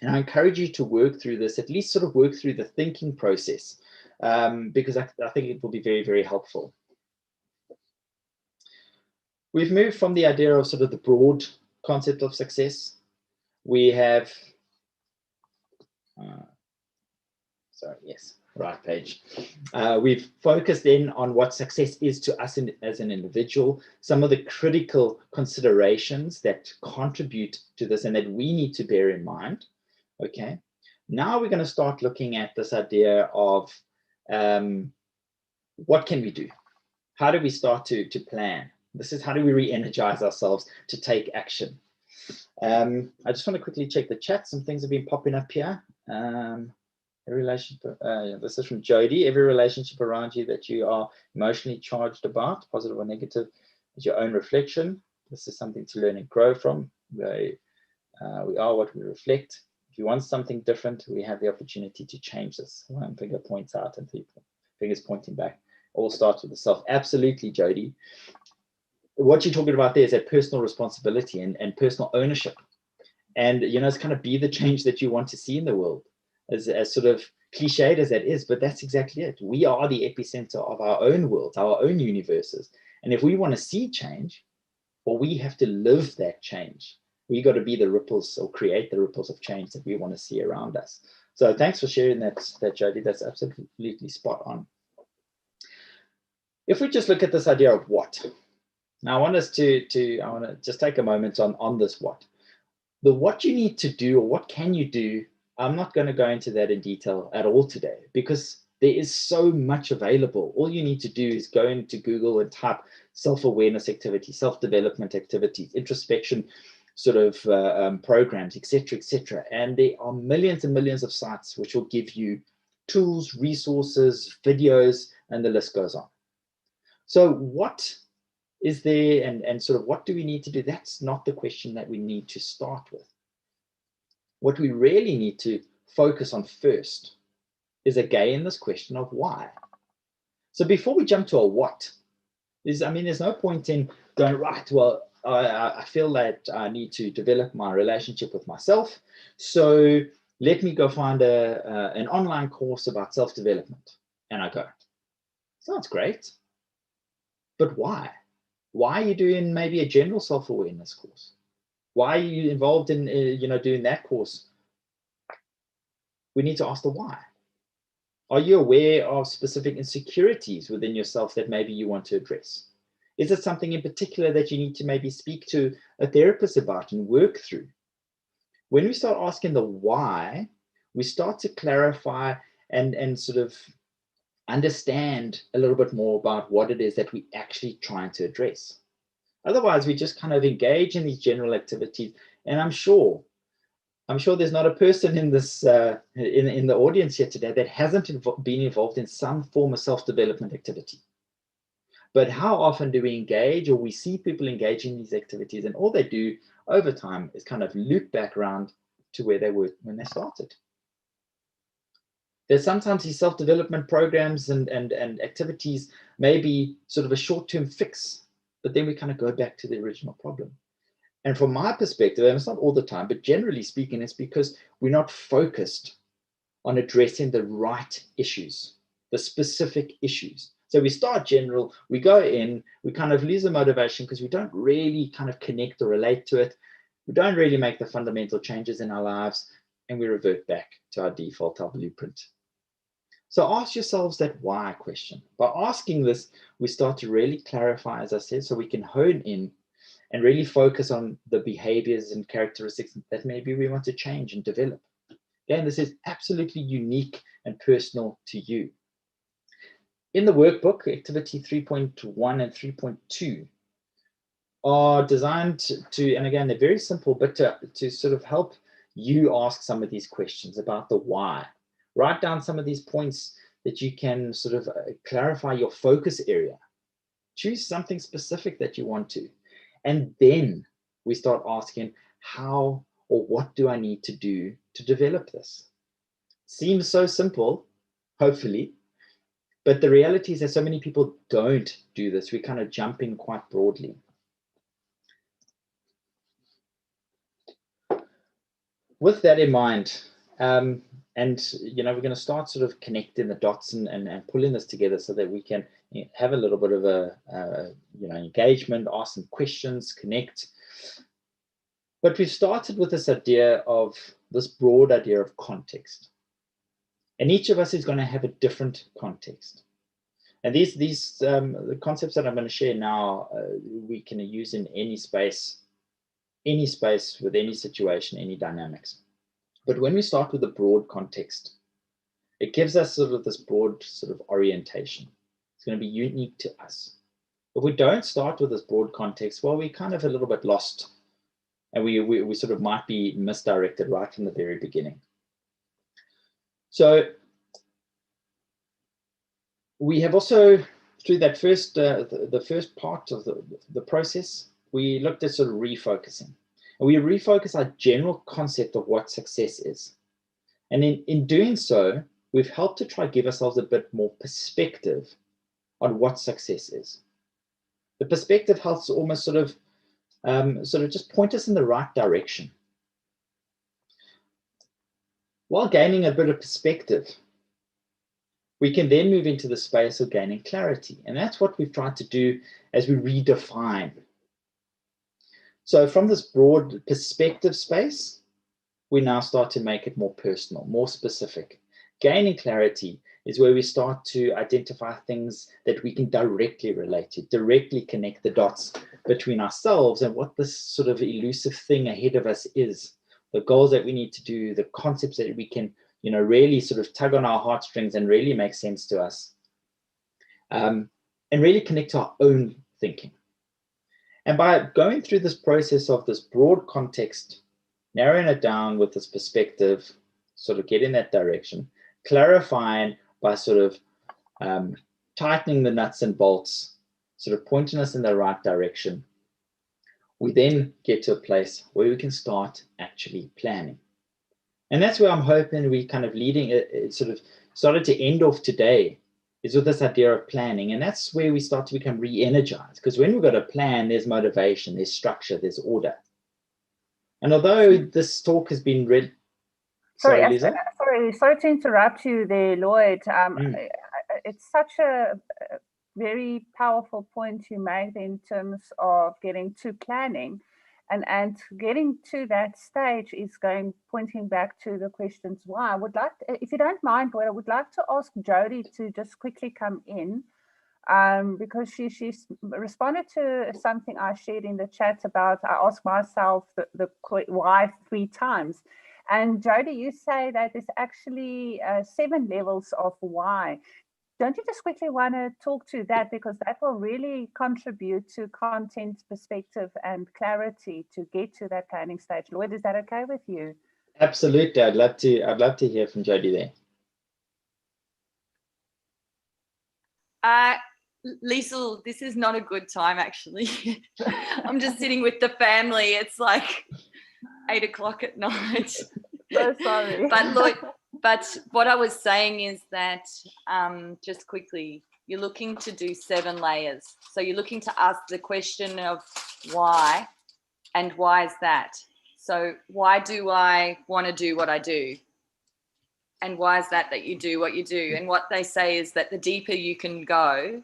And I encourage you to work through this, at least sort of work through the thinking process, because I think it will be very, very helpful. We've moved from the idea of sort of the broad concept of success. We have, right page. We've focused in on what success is to us as an individual, some of the critical considerations that contribute to this and that we need to bear in mind. Okay, now we're going to start looking at this idea of what can we do? How do we start to plan? This is how do we re-energize ourselves to take action? I just want to quickly check the chat. Some things have been popping up here. Every relationship, this is from Jody. Every relationship around you that you are emotionally charged about, positive or negative, is your own reflection. This is something to learn and grow from. We are what we reflect. If you want something different, we have the opportunity to change this. One finger points out and fingers pointing back. All starts with the self. Absolutely, Jody. What you're talking about there is that personal responsibility and personal ownership. And, it's kind of be the change that you want to see in the world, as sort of cliched as that is, but that's exactly it. We are the epicenter of our own worlds, our own universes. And if we want to see change, well, we have to live that change. We got to be the ripples or create the ripples of change that we want to see around us. So thanks for sharing that Jody. That's absolutely spot on. If we just look at this idea of what, now I want us I want to just take a moment on this what. The what you need to do or what can you do, I'm not going to go into that in detail at all today because there is so much available. All you need to do is go into Google and type self-awareness activities, self-development activities, introspection sort of programs, etc. And there are millions and millions of sites which will give you tools, resources, videos, and the list goes on. So what is there and sort of what do we need to do? That's not the question that we need to start with. What we really need to focus on first is again this question of why. So before we jump to a what, there's no point in going, right, well, I feel that I need to develop my relationship with myself. So let me go find an online course about self-development. And I go, sounds great, but why? Why are you doing maybe a general self-awareness course? Why are you involved in doing that course? We need to ask the why. Are you aware of specific insecurities within yourself that maybe you want to address? Is it something in particular that you need to maybe speak to a therapist about and work through? When we start asking the why, we start to clarify and sort of understand a little bit more about what it is that we're actually trying to address. Otherwise, we just kind of engage in these general activities. And I'm sure there's not a person in this in the audience here today that hasn't been involved in some form of self-development activity. But how often do we engage or we see people engage in these activities and all they do over time is kind of loop back around to where they were when they started? There's sometimes these self-development programs and activities may be sort of a short-term fix, but then we kind of go back to the original problem. And from my perspective, and it's not all the time, but generally speaking, it's because we're not focused on addressing the right issues, the specific issues. So we start general, we go in, we kind of lose the motivation because we don't really kind of connect or relate to it. We don't really make the fundamental changes in our lives, and we revert back to our default, our blueprint. So ask yourselves that why question. By asking this, we start to really clarify, as I said, so we can hone in and really focus on the behaviors and characteristics that maybe we want to change and develop. Again, this is absolutely unique and personal to you. In the workbook, activity 3.1 and 3.2 are designed to, and again, they're very simple, but to sort of help you ask some of these questions about the why. Write down some of these points that you can sort of clarify your focus area. Choose something specific that you want to. And then we start asking how or what do I need to do to develop this? Seems so simple, hopefully, but the reality is that so many people don't do this. We kind of jump in quite broadly. With that in mind, and we're going to start sort of connecting the dots and pulling this together so that we can have a little bit of a engagement, ask some questions, connect. But we've started with this idea of this broad idea of context, and each of us is going to have a different context. And these the concepts that I'm going to share now, we can use in any space with any situation, any dynamics. But when we start with a broad context, it gives us sort of this broad sort of orientation. It's going to be unique to us. If we don't start with this broad context, well, we're kind of a little bit lost, and we sort of might be misdirected right from the very beginning. So we have also, through that first, the first part of the process, we looked at sort of refocusing. And we refocus our general concept of what success is. And in doing so, we've helped to try to give ourselves a bit more perspective on what success is. The perspective helps almost sort of just point us in the right direction. While gaining a bit of perspective, we can then move into the space of gaining clarity. And that's what we've tried to do as we redefine. So from this broad perspective space, we now start to make it more personal, more specific. Gaining clarity is where we start to identify things that we can directly relate to, directly connect the dots between ourselves and what this sort of elusive thing ahead of us is, the goals that we need to do, the concepts that we can, really sort of tug on our heartstrings and really make sense to us, and really connect to our own thinking. And by going through this process of this broad context, narrowing it down with this perspective, sort of get in that direction, clarifying by sort of tightening the nuts and bolts, sort of pointing us in the right direction, we then get to a place where we can start actually planning. And that's where I'm hoping we kind of sort of started to end off today, is with this idea of planning. And that's where we start to become re-energized, because when we've got a plan, there's motivation, there's structure, there's order. And although this talk has been read, sorry, Lisa? Sorry to interrupt you there, Lloyd. It's such a very powerful point you made in terms of getting to planning. And getting to that stage is pointing back to the questions why. I would like, if you don't mind, I would like to ask Jody to just quickly come in, because she's responded to something I shared in the chat about, I ask myself the why 3 times. And Jody, you say that there's actually 7 levels of why. Don't you just quickly want to talk to that, because that will really contribute to content, perspective, and clarity to get to that planning stage. Lloyd, is that okay with you? Absolutely. I'd love to hear from Jody there. Liesl, this is not a good time, actually. I'm just sitting with the family. It's like 8 o'clock at night. So sorry. But what I was saying is that, just quickly, you're looking to do 7 layers. So you're looking to ask the question of why, and why is that? So why do I want to do what I do? And why is that you do what you do? And what they say is that the deeper you can go,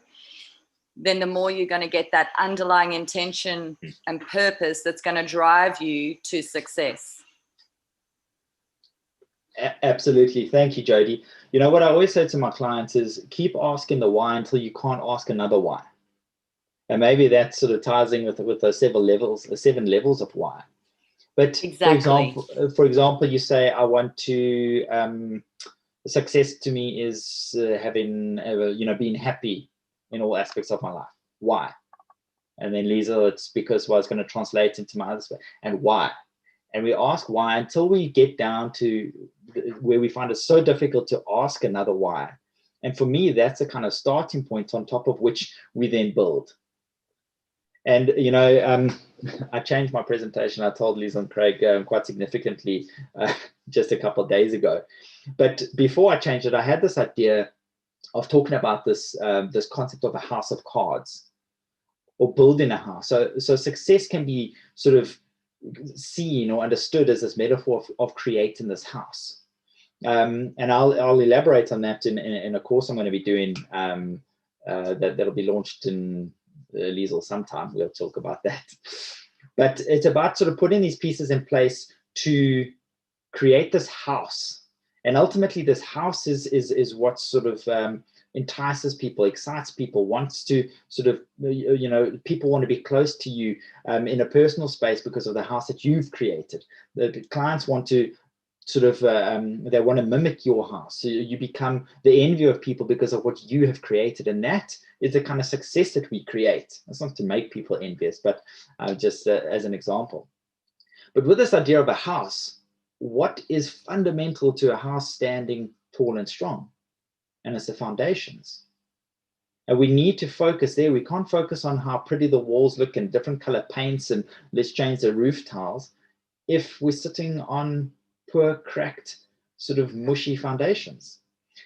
then the more you're going to get that underlying intention and purpose that's going to drive you to success. Absolutely. Thank you, Jody. What I always say to my clients is keep asking the why until you can't ask another why. And maybe that sort of ties in with the 7 levels of why. But exactly. For example, you say, I want to, success to me is being happy in all aspects of my life. Why? And then Lisa, it's because it's going to translate into my other space. And why? And we ask why until we get down to where we find it so difficult to ask another why. And for me, that's a kind of starting point on top of which we then build. And, I changed my presentation. I told Lisa and Craig quite significantly just a couple of days ago. But before I changed it, I had this idea of talking about this concept of a house of cards, or building a house. So success can be sort of seen or understood as this metaphor of creating this house. And I'll elaborate on that in a course I'm going to be doing that'll be launched in Liesl sometime. We'll talk about that. But it's about sort of putting these pieces in place to create this house. And ultimately, this house is what sort of entices people, excites people, wants to sort of, people want to be close to you in a personal space because of the house that you've created. The clients want to sort of, they want to mimic your house. So you become the envy of people because of what you have created. And that is the kind of success that we create. It's not to make people envious, but just as an example. But with this idea of a house, what is fundamental to a house standing tall and strong, and it's the foundations. And we need to focus there. We can't focus on how pretty the walls look and different color paints and let's change the roof tiles if we're sitting on poor, cracked, sort of mushy foundations.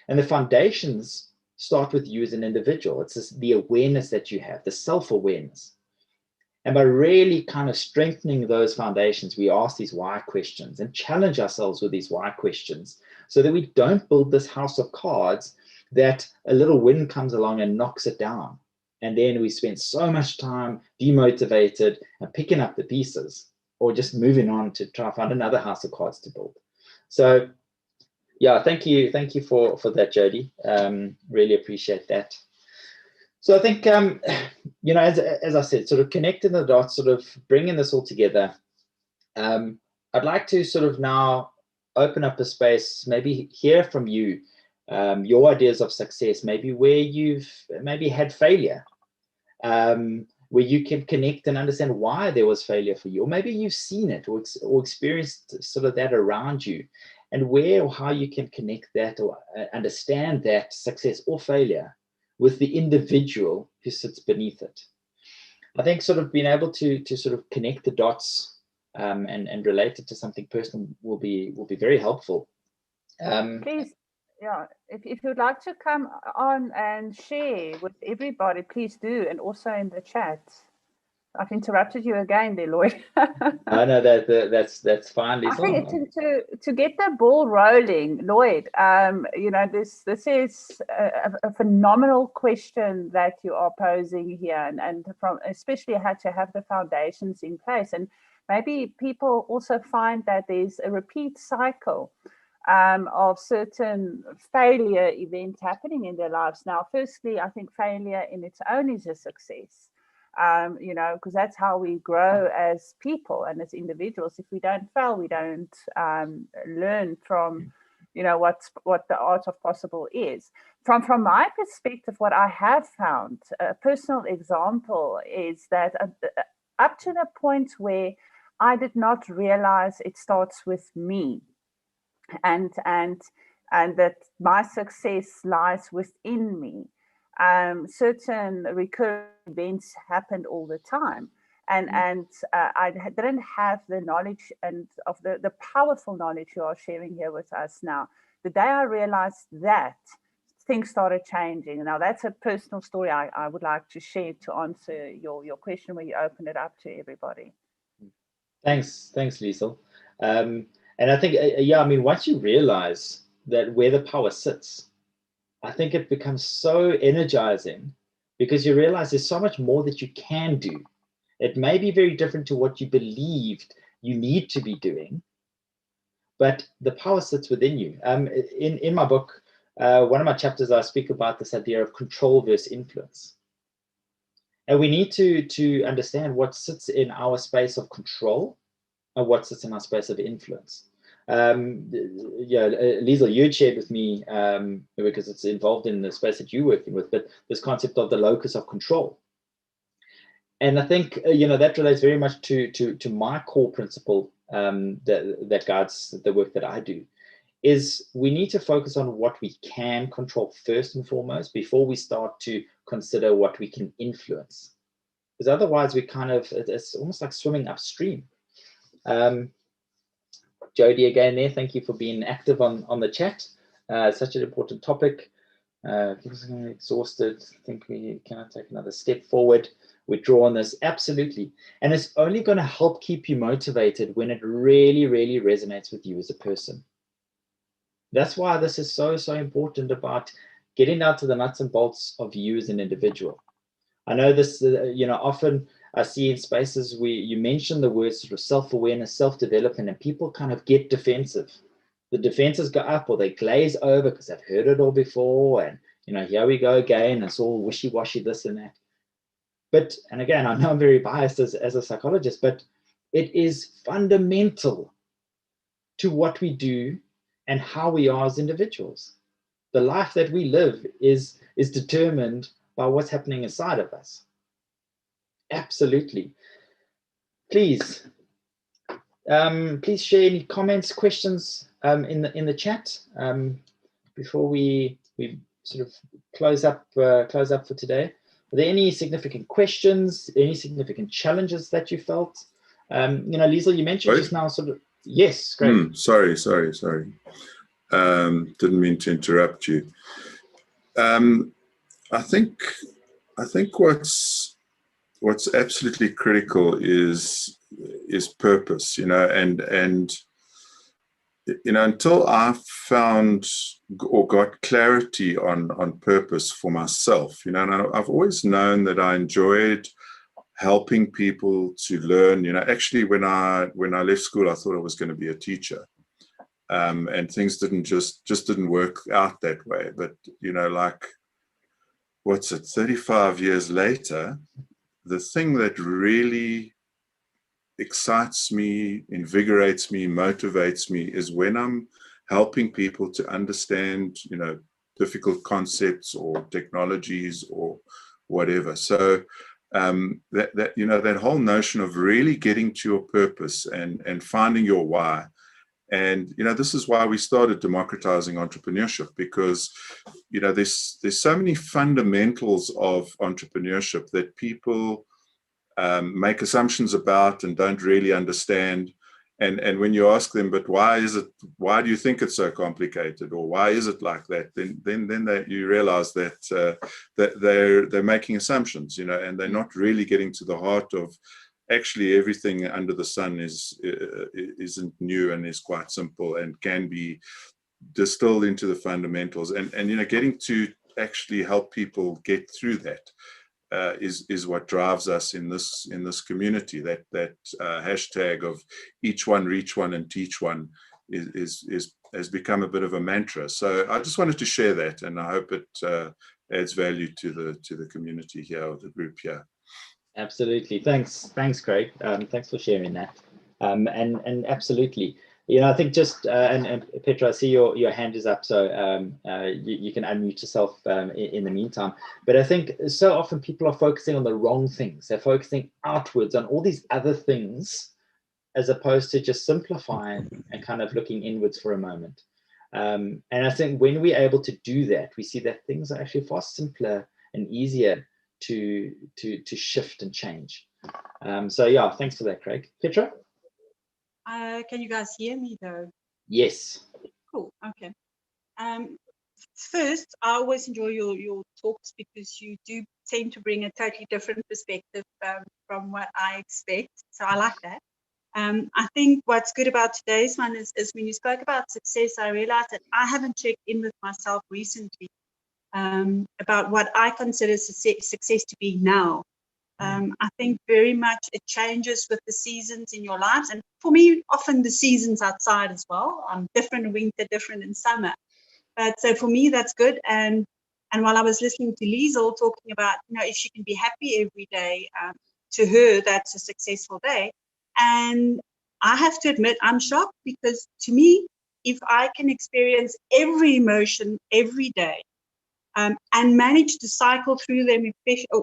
And the foundations start with you as an individual. It's just the awareness that you have, the self-awareness. And by really kind of strengthening those foundations, we ask these why questions and challenge ourselves with these why questions so that we don't build this house of cards that a little wind comes along and knocks it down. And then we spend so much time demotivated and picking up the pieces or just moving on to try to find another house of cards to build. So yeah, thank you for that, Jody. Really appreciate that. So I think, you know, as I said, sort of connecting the dots, sort of bringing this all together, I'd like to sort of now open up a space, maybe hear from you, your ideas of success, maybe where you've maybe had failure, where you can connect and understand why there was failure for you, or maybe you've seen it or experienced sort of that around you, and where or how you can connect that or understand that success or failure with the individual who sits beneath it. I think sort of being able to sort of connect the dots and relate it to something personal will be very helpful. Please, yeah, if you'd like to come on and share with everybody, please do, and also in the chat. I've interrupted you again there, Lloyd. No, that's fine, Lisa. I think to get the ball rolling, Lloyd, you know, this is a phenomenal question that you are posing here, and from especially how to have the foundations in place. And maybe people also find that there's a repeat cycle of certain failure events happening in their lives. Now, firstly, I think failure in its own is a success. You know, because that's how we grow as people and as individuals. If we don't fail, we don't learn from, you know, what the art of possible is. From my perspective, what I have found, a personal example, is that up to the point where I did not realize it starts with me, and that my success lies within me. Certain recurring events happened all the time, and I didn't have the knowledge and of the powerful knowledge you are sharing here with us now. The day I realized that, things started changing. Now that's a personal story I would like to share to answer your question where you open it up to everybody. Thanks, Liesl. And I think, yeah, I mean, once you realize that where the power sits, I think it becomes so energizing because you realize there's so much more that you can do. It may be very different to what you believed you need to be doing, but the power sits within you. In my book, one of my chapters, I speak about this idea of control versus influence. And we need to understand what sits in our space of control and what sits in our space of influence. Yeah, Liesl, you had shared with me, because it's involved in the space that you're working with, but this concept of the locus of control. And I think, you know, that relates very much to my core principle that guides the work that I do, is we need to focus on what we can control first and foremost before we start to consider what we can influence. Because otherwise we kind of, it's almost like swimming upstream. Jody, again there, thank you for being active on the chat. Such an important topic. People are exhausted. I think we cannot take another step forward. Withdraw on this, absolutely. And it's only going to help keep you motivated when it really, really resonates with you as a person. That's why this is so important about getting down to the nuts and bolts of you as an individual. I know this, you know, often I see in spaces where you mention the words sort of self-awareness, self-development, and people kind of get defensive. The defenses go up or they glaze over because they've heard it all before. And, you know, here we go again. It's all wishy-washy, this and that. But, and again, I know I'm very biased as a psychologist, but it is fundamental to what we do and how we are as individuals. The life that we live is determined by what's happening inside of us. Absolutely. Please share any comments, questions in the chat. before we sort of close up for today? Are there any significant questions, any significant challenges that you felt? Liesl, you mentioned just now sort of, yes, great. Sorry. Didn't mean to interrupt you. I think what's absolutely critical is purpose, and until I've found or got clarity on purpose for myself, and I've always known that I enjoyed helping people to learn. Actually, when I left school, I thought I was going to be a teacher, and things didn't work out that way. But like, what's it? 35 years later, the thing that really excites me, invigorates me, motivates me is when I'm helping people to understand, difficult concepts or technologies or whatever. So that whole notion of really getting to your purpose and finding your why. And this is why we started democratizing entrepreneurship, because there's so many fundamentals of entrepreneurship that people make assumptions about and don't really understand. And when you ask them, but why do you think it's so complicated, or why is it like that? Then you realize that they're making assumptions, and they're not really getting to the heart of actually everything under the sun isn't new and is quite simple and can be distilled into the fundamentals. And getting to actually help people get through that is what drives us in this community. That hashtag of each one, reach one, and teach one has become a bit of a mantra. So I just wanted to share that, and I hope it adds value to the community here, or the group here. Absolutely. Thanks, Craig. Thanks for sharing that. And absolutely. I think just and Petra, I see your hand is up, so you can unmute yourself in the meantime. But I think so often people are focusing on the wrong things. They're focusing outwards on all these other things, as opposed to just simplifying and kind of looking inwards for a moment. And I think when we're able to do that, we see that things are actually far simpler and easier to shift and change. So yeah, thanks for that, Craig. Petra? Can you guys hear me though? Yes. Cool. Okay. First, I always enjoy your talks because you do tend to bring a totally different perspective from what I expect. So I like that. I think what's good about today's one is when you spoke about success, I realized that I haven't checked in with myself recently about what I consider success to be now. I think very much it changes with the seasons in your lives, and for me, often the seasons outside as well. Different in winter, different in summer. But so for me, that's good. And while I was listening to Liesl talking about, if she can be happy every day, to her, that's a successful day. And I have to admit, I'm shocked, because to me, if I can experience every emotion every day, and manage to cycle through them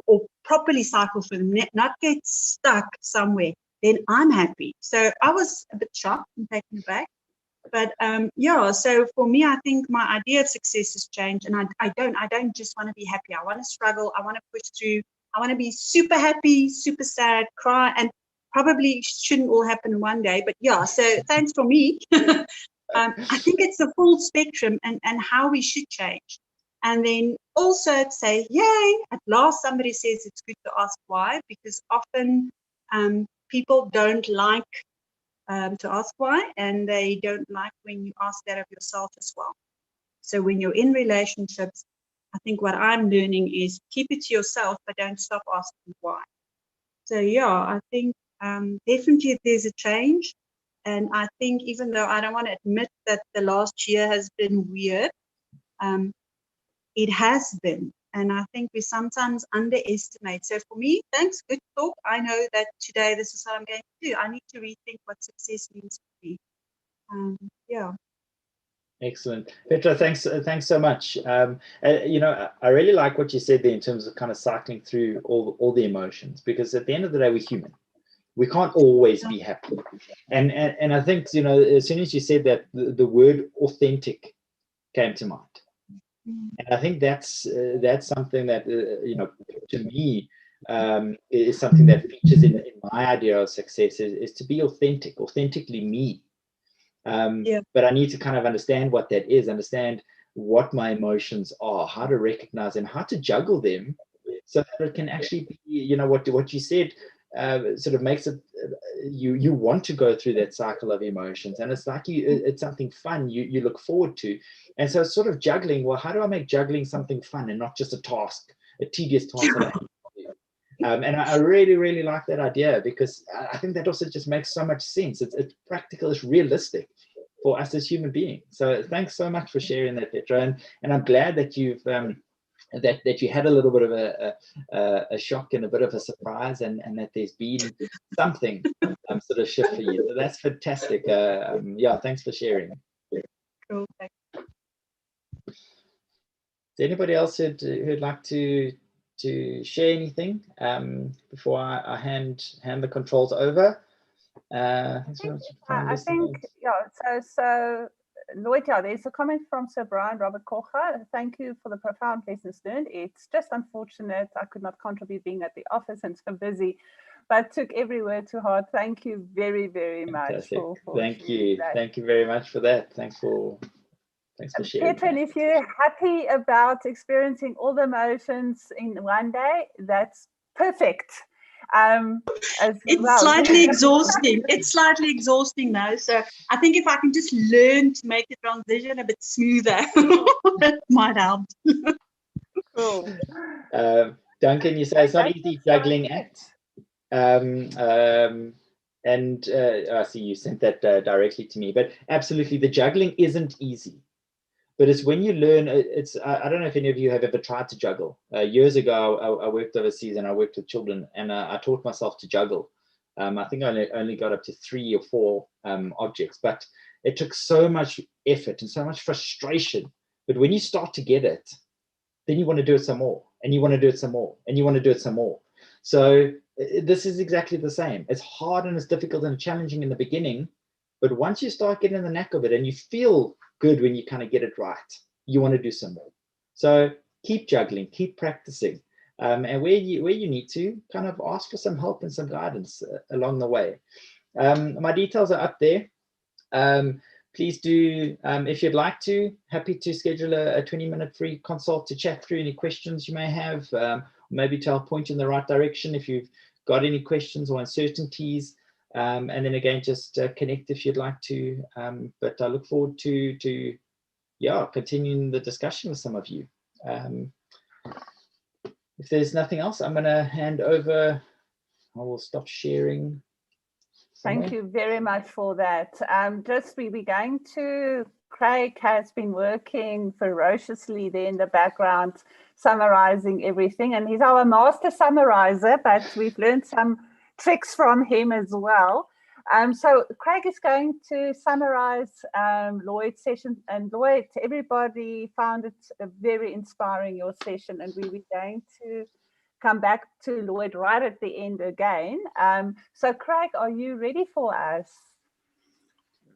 or properly cycle through them, not get stuck somewhere, then I'm happy. So I was a bit shocked and taken aback. But so for me, I think my idea of success has changed, and I don't just want to be happy. I want to struggle. I want to push through. I want to be super happy, super sad, cry, and probably shouldn't all happen in one day. But yeah, so thanks for me. I think it's the full spectrum and how we should change. And then also say, yay, at last somebody says it's good to ask why, because often people don't like to ask why, and they don't like when you ask that of yourself as well. So when you're in relationships, I think what I'm learning is keep it to yourself, but don't stop asking why. So yeah, I think definitely there's a change. And I think even though I don't want to admit that the last year has been weird, it has been, and I think we sometimes underestimate. So for me, thanks, good talk. I know that today this is what I'm going to do. I need to rethink what success means for me. Yeah. Excellent. Petra, thanks so much. I really like what you said there in terms of kind of cycling through all the emotions, because at the end of the day, we're human. We can't always be happy. And I think, as soon as you said that, the word authentic came to mind. And I think that's something that, to me, is something that features in my idea of success is to be authentically me. But I need to kind of understand what that is, understand what my emotions are, how to recognize them, how to juggle them, so that it can actually be, what you said, sort of makes it, you want to go through that cycle of emotions, and it's like it's something fun you look forward to. And so it's sort of juggling, well, how do I make juggling something fun and not just a tedious task that I have to do? And I really, really like that idea, because I think that also just makes so much sense. It's practical, it's realistic for us as human beings. So thanks so much for sharing that, Petra. And I'm glad that you've that you had a little bit of a shock and a bit of a surprise, and that there's been something sort of shift for you. So that's fantastic. Yeah, thanks for sharing. Cool. Is there anybody else who'd like to share anything before I hand the controls over? I think yeah. So Lloyd, yeah, there's a comment from Sir Brian Robert Kocher. Thank you for the profound lessons learned. It's just unfortunate I could not contribute being at the office and so busy, but took every word to heart. Thank you very, very much. Thank you. That. Thank you very much for that. Thanks for sharing. Petra, and if you're happy about experiencing all the emotions in one day, that's perfect. It's slightly exhausting. It's slightly exhausting now. So I think if I can just learn to make the transition a bit smoother, that might help. Cool. Duncan, you say it's not easy juggling acts. And I see you sent that directly to me. But absolutely, the juggling isn't easy. But it's when you learn, I don't know if any of you have ever tried to juggle. Years ago, I worked overseas and I worked with children, and I taught myself to juggle. I think I only got up to 3 or 4 objects, but it took so much effort and so much frustration. But when you start to get it, then you want to do it some more, and you want to do it some more, and you want to do it some more. So this is exactly the same. It's hard and it's difficult and challenging in the beginning, but once you start getting the knack of it and you feel good when you kind of get it right, you want to do some more. So keep juggling, keep practicing, and where you need to, kind of ask for some help and some guidance along the way. My details are up there. Please do, if you'd like to, happy to schedule a 20-minute free consult to chat through any questions you may have, maybe to help point you in the right direction if you've got any questions or uncertainties. And then again, just connect if you'd like to. But I look forward to continuing the discussion with some of you. If there's nothing else, I'm going to hand over. I will stop sharing. Thank you very much for that. We're going to, Craig has been working ferociously there in the background, summarizing everything. And he's our master summarizer, but we've learned some tricks from him as well. So Craig is going to summarize Lloyd's session. And Lloyd, everybody found it very inspiring, your session. And we were going to come back to Lloyd right at the end again. So Craig, are you ready for us?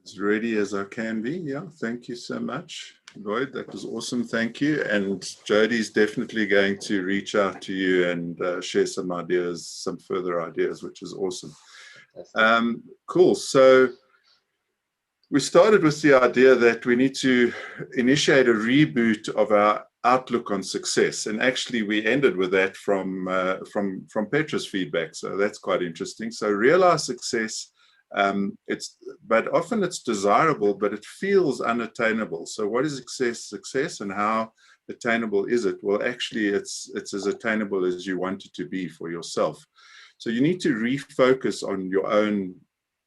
As ready as I can be. Yeah, thank you so much, Lloyd. That was awesome. Thank you. And Jodie's definitely going to reach out to you and share some ideas, some further ideas, which is awesome. Cool. So we started with the idea that we need to initiate a reboot of our outlook on success, and actually we ended with that from Petra's feedback, so that's quite interesting. So realize success, but often it's desirable, but it feels unattainable. So what is success and how attainable is it? Well, actually it's as attainable as you want it to be for yourself. So you need to refocus on your own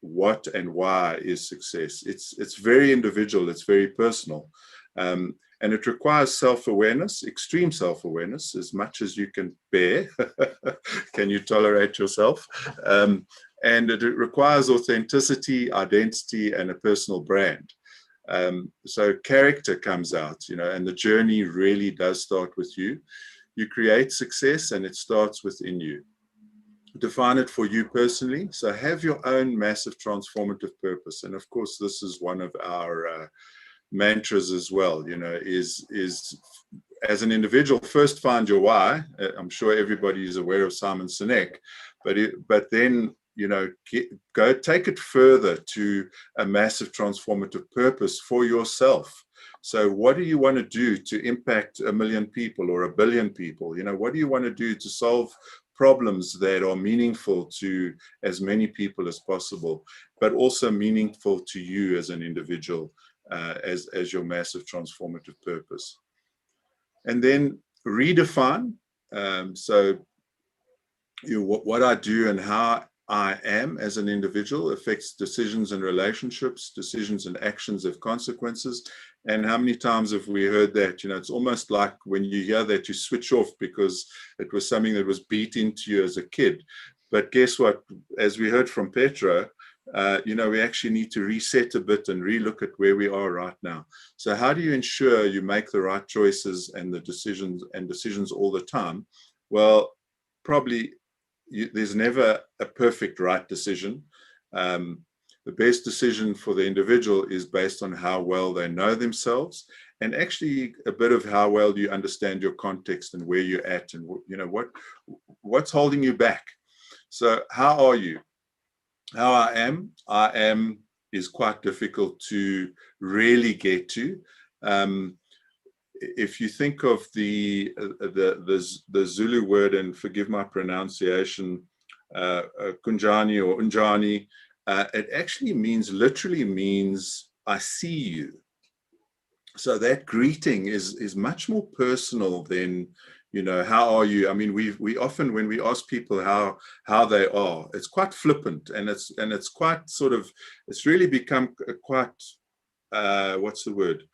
what and why is success. It's very individual, it's very personal. And it requires self-awareness, extreme self-awareness, as much as you can bear. Can you tolerate yourself? And it requires authenticity, identity, and a personal brand. So character comes out, and the journey really does start with you. You create success, and it starts within you. Define it for you personally. So have your own massive transformative purpose. And of course, this is one of our mantras as well, you know, is as an individual, first find your why. I'm sure everybody is aware of Simon Sinek, but then, you know, go take it further to a massive transformative purpose for yourself. So what do you want to do to impact 1 million people or 1 billion people? You know, what do you want to do to solve problems that are meaningful to as many people as possible, but also meaningful to you as an individual, as your massive transformative purpose? And then redefine. So what I do and how I am as an individual affects decisions and relationships. Decisions and actions have consequences. And how many times have we heard that? You know, it's almost like when you hear that, you switch off because it was something that was beat into you as a kid. But guess what? As we heard from Petra, you know, we actually need to reset a bit and relook at where we are right now. So how do you ensure you make the right choices and the decisions all the time? Well, probably there's never a perfect right decision. The best decision for the individual is based on how well they know themselves, and actually a bit of how well you understand your context and where you're at, and you know what's holding you back. So how are you? How I am is quite difficult to really get to. If you think of the Zulu word, and forgive my pronunciation, Kunjani or Unjani, it actually literally means I see you. So that greeting is much more personal than, you know, how are you? I mean, we often, when we ask people how they are, it's quite flippant, and it's quite sort of, it's really become quite what's the word?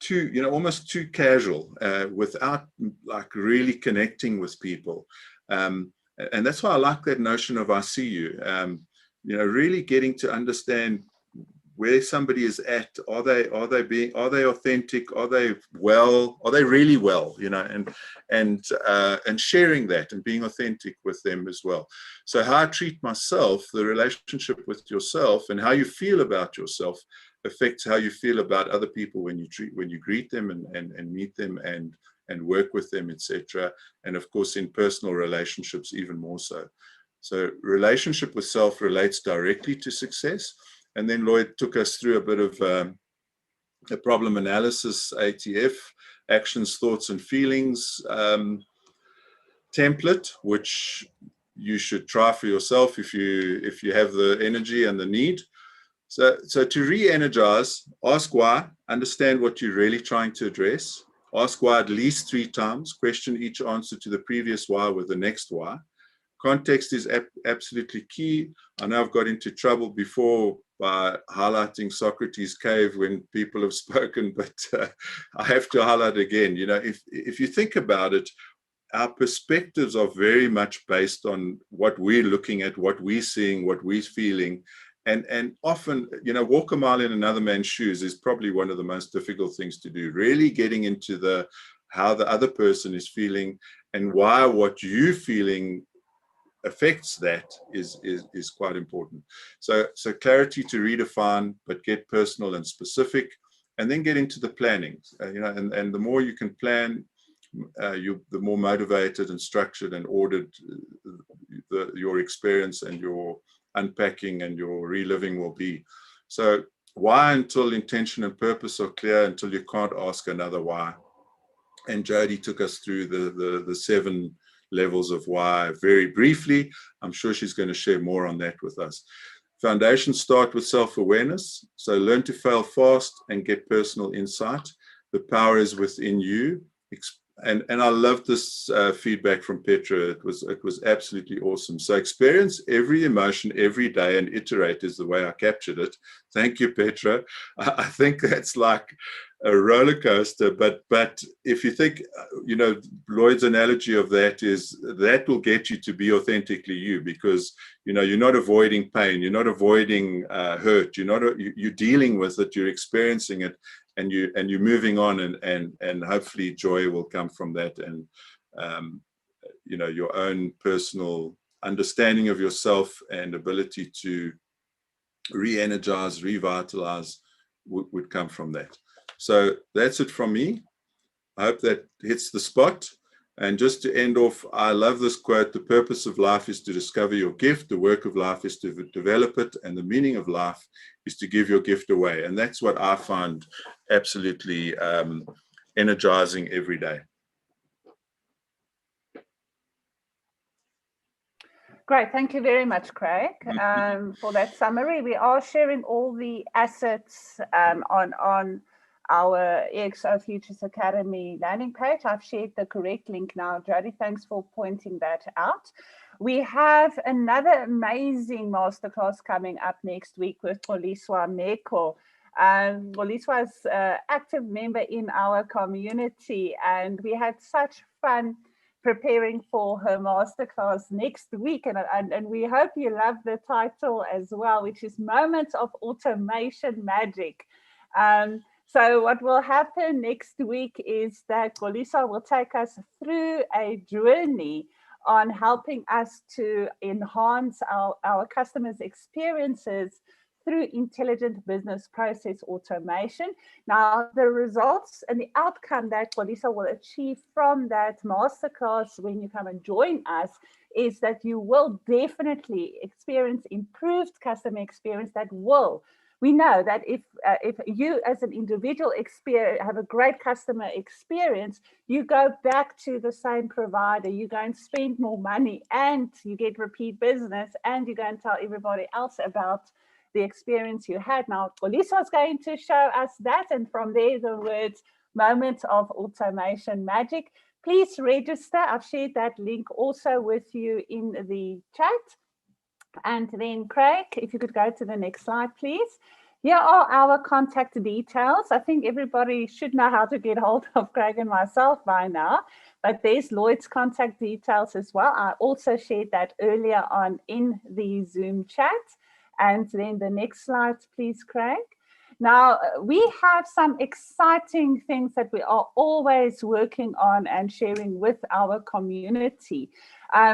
Too, you know, almost too casual, without like really connecting with people. And that's why I like that notion of I see you. You know, really getting to understand where somebody is at. Are they authentic? Are they well? Are they really well? You know, and sharing that and being authentic with them as well. So how I treat myself, the relationship with yourself, and how you feel about yourself affects how you feel about other people when you greet them and meet them and work with them, etc. And of course, in personal relationships, even more so. So relationship with self relates directly to success. And then Lloyd took us through a bit of a problem analysis, ATF, actions, thoughts, and feelings template, which you should try for yourself if you have the energy and the need. So to re-energize, ask why, understand what you're really trying to address, ask why at least 3 times, question each answer to the previous why with the next why. Context is absolutely key. I know I've got into trouble before by highlighting Socrates' cave when people have spoken, but I have to highlight again, you know, if you think about it, our perspectives are very much based on what we're looking at, what we're seeing, what we're feeling. And often, you know, walk a mile in another man's shoes is probably one of the most difficult things to do, really getting into how the other person is feeling and why what you're feeling affects that is quite important. So clarity to redefine, but get personal and specific, and then get into the planning. You know, and the more you can plan, the more motivated and structured and ordered your experience and your unpacking and your reliving will be. So why until intention and purpose are clear, until you can't ask another why. And Jody took us through the 7 levels of why very briefly. I'm sure she's going to share more on that with us. Foundations start with self-awareness. So learn to fail fast and get personal insight. The power is within you. And I love this feedback from Petra. It was absolutely awesome. So experience every emotion every day and iterate is the way I captured it. Thank you, Petra. I think that's like a roller coaster, but if you think, you know, Lloyd's analogy of that is that will get you to be authentically you, because, you know, you're not avoiding pain, you're not avoiding hurt, you're dealing with it, you're experiencing it, and you're moving on, and hopefully joy will come from that, and you know, your own personal understanding of yourself and ability to re-energize, revitalize would come from that. So that's it from me. I hope that hits the spot. And just to end off, I love this quote: the purpose of life is to discover your gift, the work of life is to develop it, and the meaning of life is to give your gift away. And that's what I find absolutely energizing every day. Great, thank you very much, Craig, for that summary. We are sharing all the assets on our EXO Futures Academy landing page. I've shared the correct link now. Jody, thanks for pointing that out. We have another amazing masterclass coming up next week with Goliswa Meko. Goliswa is an active member in our community, and we had such fun preparing for her masterclass next week, and we hope you love the title as well, which is Moments of Automation Magic. So what will happen next week is that Goliswa will take us through a journey on helping us to enhance our customers' experiences through intelligent business process automation. Now, the results and the outcome that Goliswa will achieve from that masterclass when you come and join us is that you will definitely experience improved customer experience that will. We know that if you as an individual have a great customer experience, you go back to the same provider, you go and spend more money, and you get repeat business, and you go and tell everybody else about the experience you had. Now, Goliswa is going to show us that, and from there, the words Moments of Automation Magic. Please register. I've shared that link also with you in the chat. And then, Craig, if you could go to the next slide, please. Here are our contact details. I think everybody should know how to get hold of Craig and myself by now, but there's Lloyd's contact details as well. I also shared that earlier on in the Zoom chat. And then the next slide, please, Craig. Now, we have some exciting things that we are always working on and sharing with our community.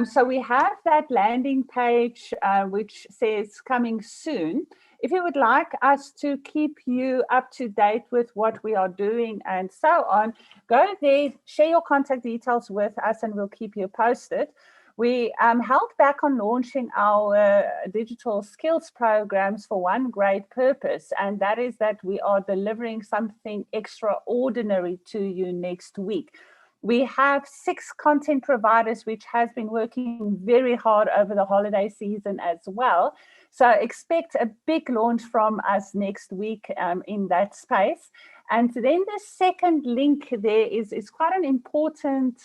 So we have that landing page, which says coming soon. If you would like us to keep you up to date with what we are doing and so on, go there, share your contact details with us, and we'll keep you posted. We held back on launching our digital skills programs for one great purpose, and that is that we are delivering something extraordinary to you next week. We have 6 content providers which has been working very hard over the holiday season as well. So expect a big launch from us next week in that space. And then the second link there is quite an important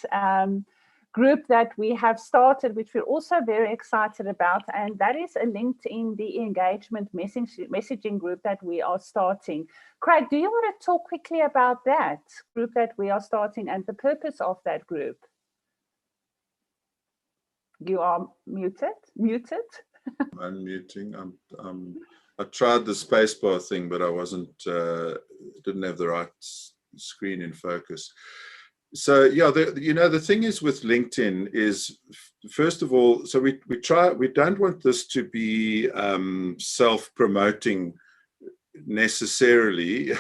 group that we have started, which we're also very excited about, and that is a link in the engagement messaging group that we are starting. Craig, do you want to talk quickly about that group that we are starting and the purpose of that group? You are muted. I'm unmuting. I tried the spacebar thing, but I didn't have the right screen in focus. So yeah, the thing is with LinkedIn is, first of all, so we don't want this to be self-promoting necessarily.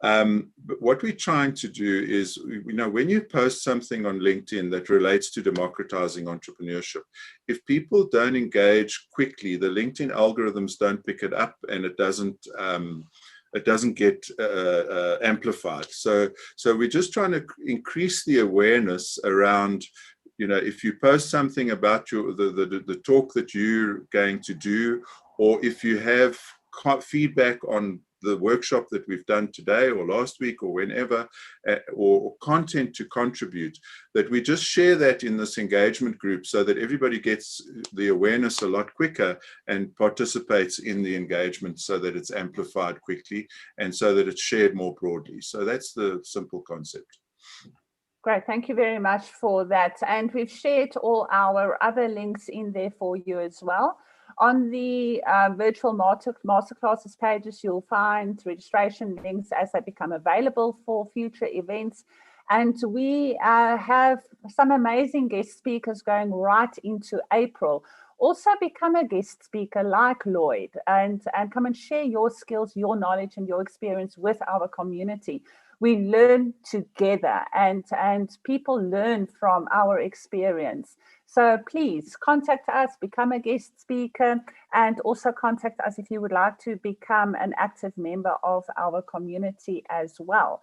But what we're trying to do is, when you post something on LinkedIn that relates to democratizing entrepreneurship, if people don't engage quickly, the LinkedIn algorithms don't pick it up, and it doesn't get amplified. So we're just trying to increase the awareness around, if you post something about the talk that you're going to do, or if you have feedback on the workshop that we've done today or last week or whenever, or content to contribute, that we just share that in this engagement group so that everybody gets the awareness a lot quicker and participates in the engagement so that it's amplified quickly and so that it's shared more broadly. So that's the simple concept. Great, thank you very much for that. And we've shared all our other links in there for you as well. On the virtual masterclasses pages, you'll find registration links as they become available for future events. And we have some amazing guest speakers going right into April. also become a guest speaker like Lloyd and come and share your skills, your knowledge, and your experience with our community. We learn together, and people learn from our experience. So please contact us, become a guest speaker, and also contact us if you would like to become an active member of our community as well.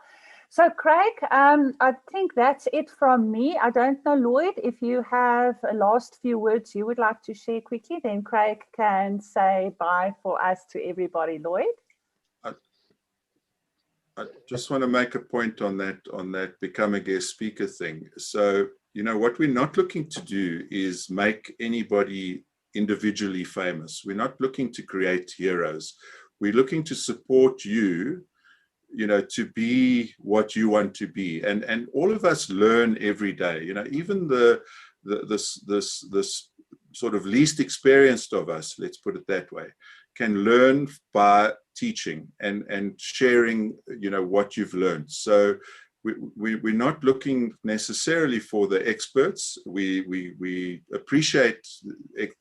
So Craig, I think that's it from me. I don't know, Lloyd, if you have a last few words you would like to share quickly, then Craig can say bye for us to everybody. Lloyd? I just want to make a point on that become a guest speaker thing. So, you know, what we're not looking to do is make anybody individually famous. We're not looking to create heroes. We're looking to support you, you know, to be what you want to be. And all of us learn every day, you know, even this sort of least experienced of us, let's put it that way, can learn by teaching and sharing, you know, what you've learned. So we're not looking necessarily for the experts. We appreciate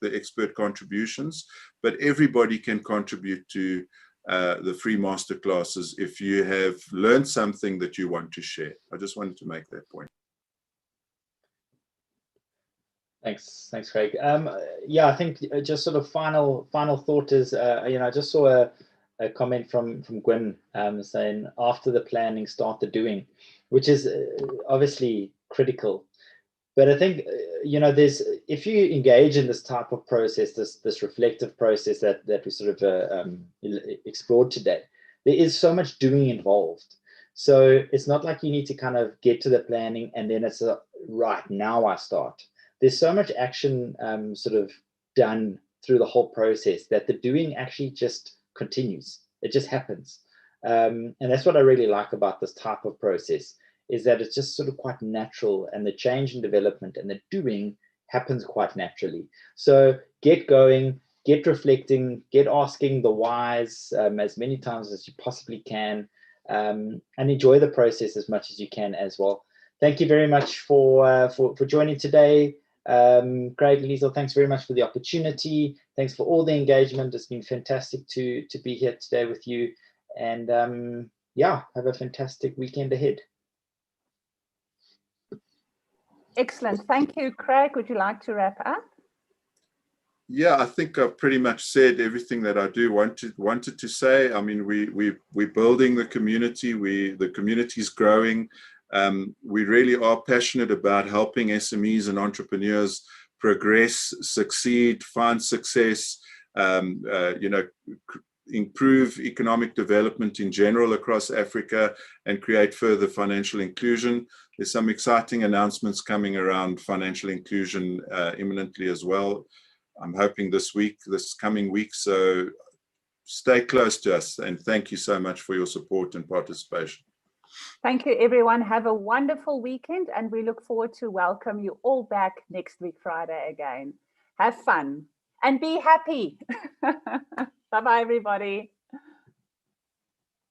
the expert contributions, but everybody can contribute to the free masterclasses if you have learned something that you want to share. I just wanted to make that point. Thanks, Craig. Yeah, I think just sort of final thought is, you know, I just saw a comment from Gwen saying, after the planning, start the doing, which is obviously critical. But I think, you know, if you engage in this type of process, this reflective process that we sort of explored today, there is so much doing involved. So it's not like you need to kind of get to the planning and then it's right now I start. There's so much action sort of done through the whole process that the doing actually just continues. It just happens. And that's what I really like about this type of process, is that it's just sort of quite natural, and the change and development and the doing happens quite naturally. So get going, get reflecting, get asking the whys as many times as you possibly can, and enjoy the process as much as you can as well. Thank you very much for joining today. Craig, Liesl, thanks very much for the opportunity. Thanks for all the engagement. It's been fantastic to be here today with you. And yeah, have a fantastic weekend ahead. Excellent. Thank you, Craig. Would you like to wrap up? Yeah, I think I've pretty much said everything that I wanted to say. I mean, we're building the community. The community is growing. We really are passionate about helping SMEs and entrepreneurs progress, succeed, find success, you know, improve economic development in general across Africa, and create further financial inclusion. There's some exciting announcements coming around financial inclusion imminently as well. I'm hoping this coming week. So stay close to us, and thank you so much for your support and participation. Thank you, everyone. Have a wonderful weekend, and we look forward to welcome you all back next week, Friday again. Have fun and be happy. Bye-bye, everybody.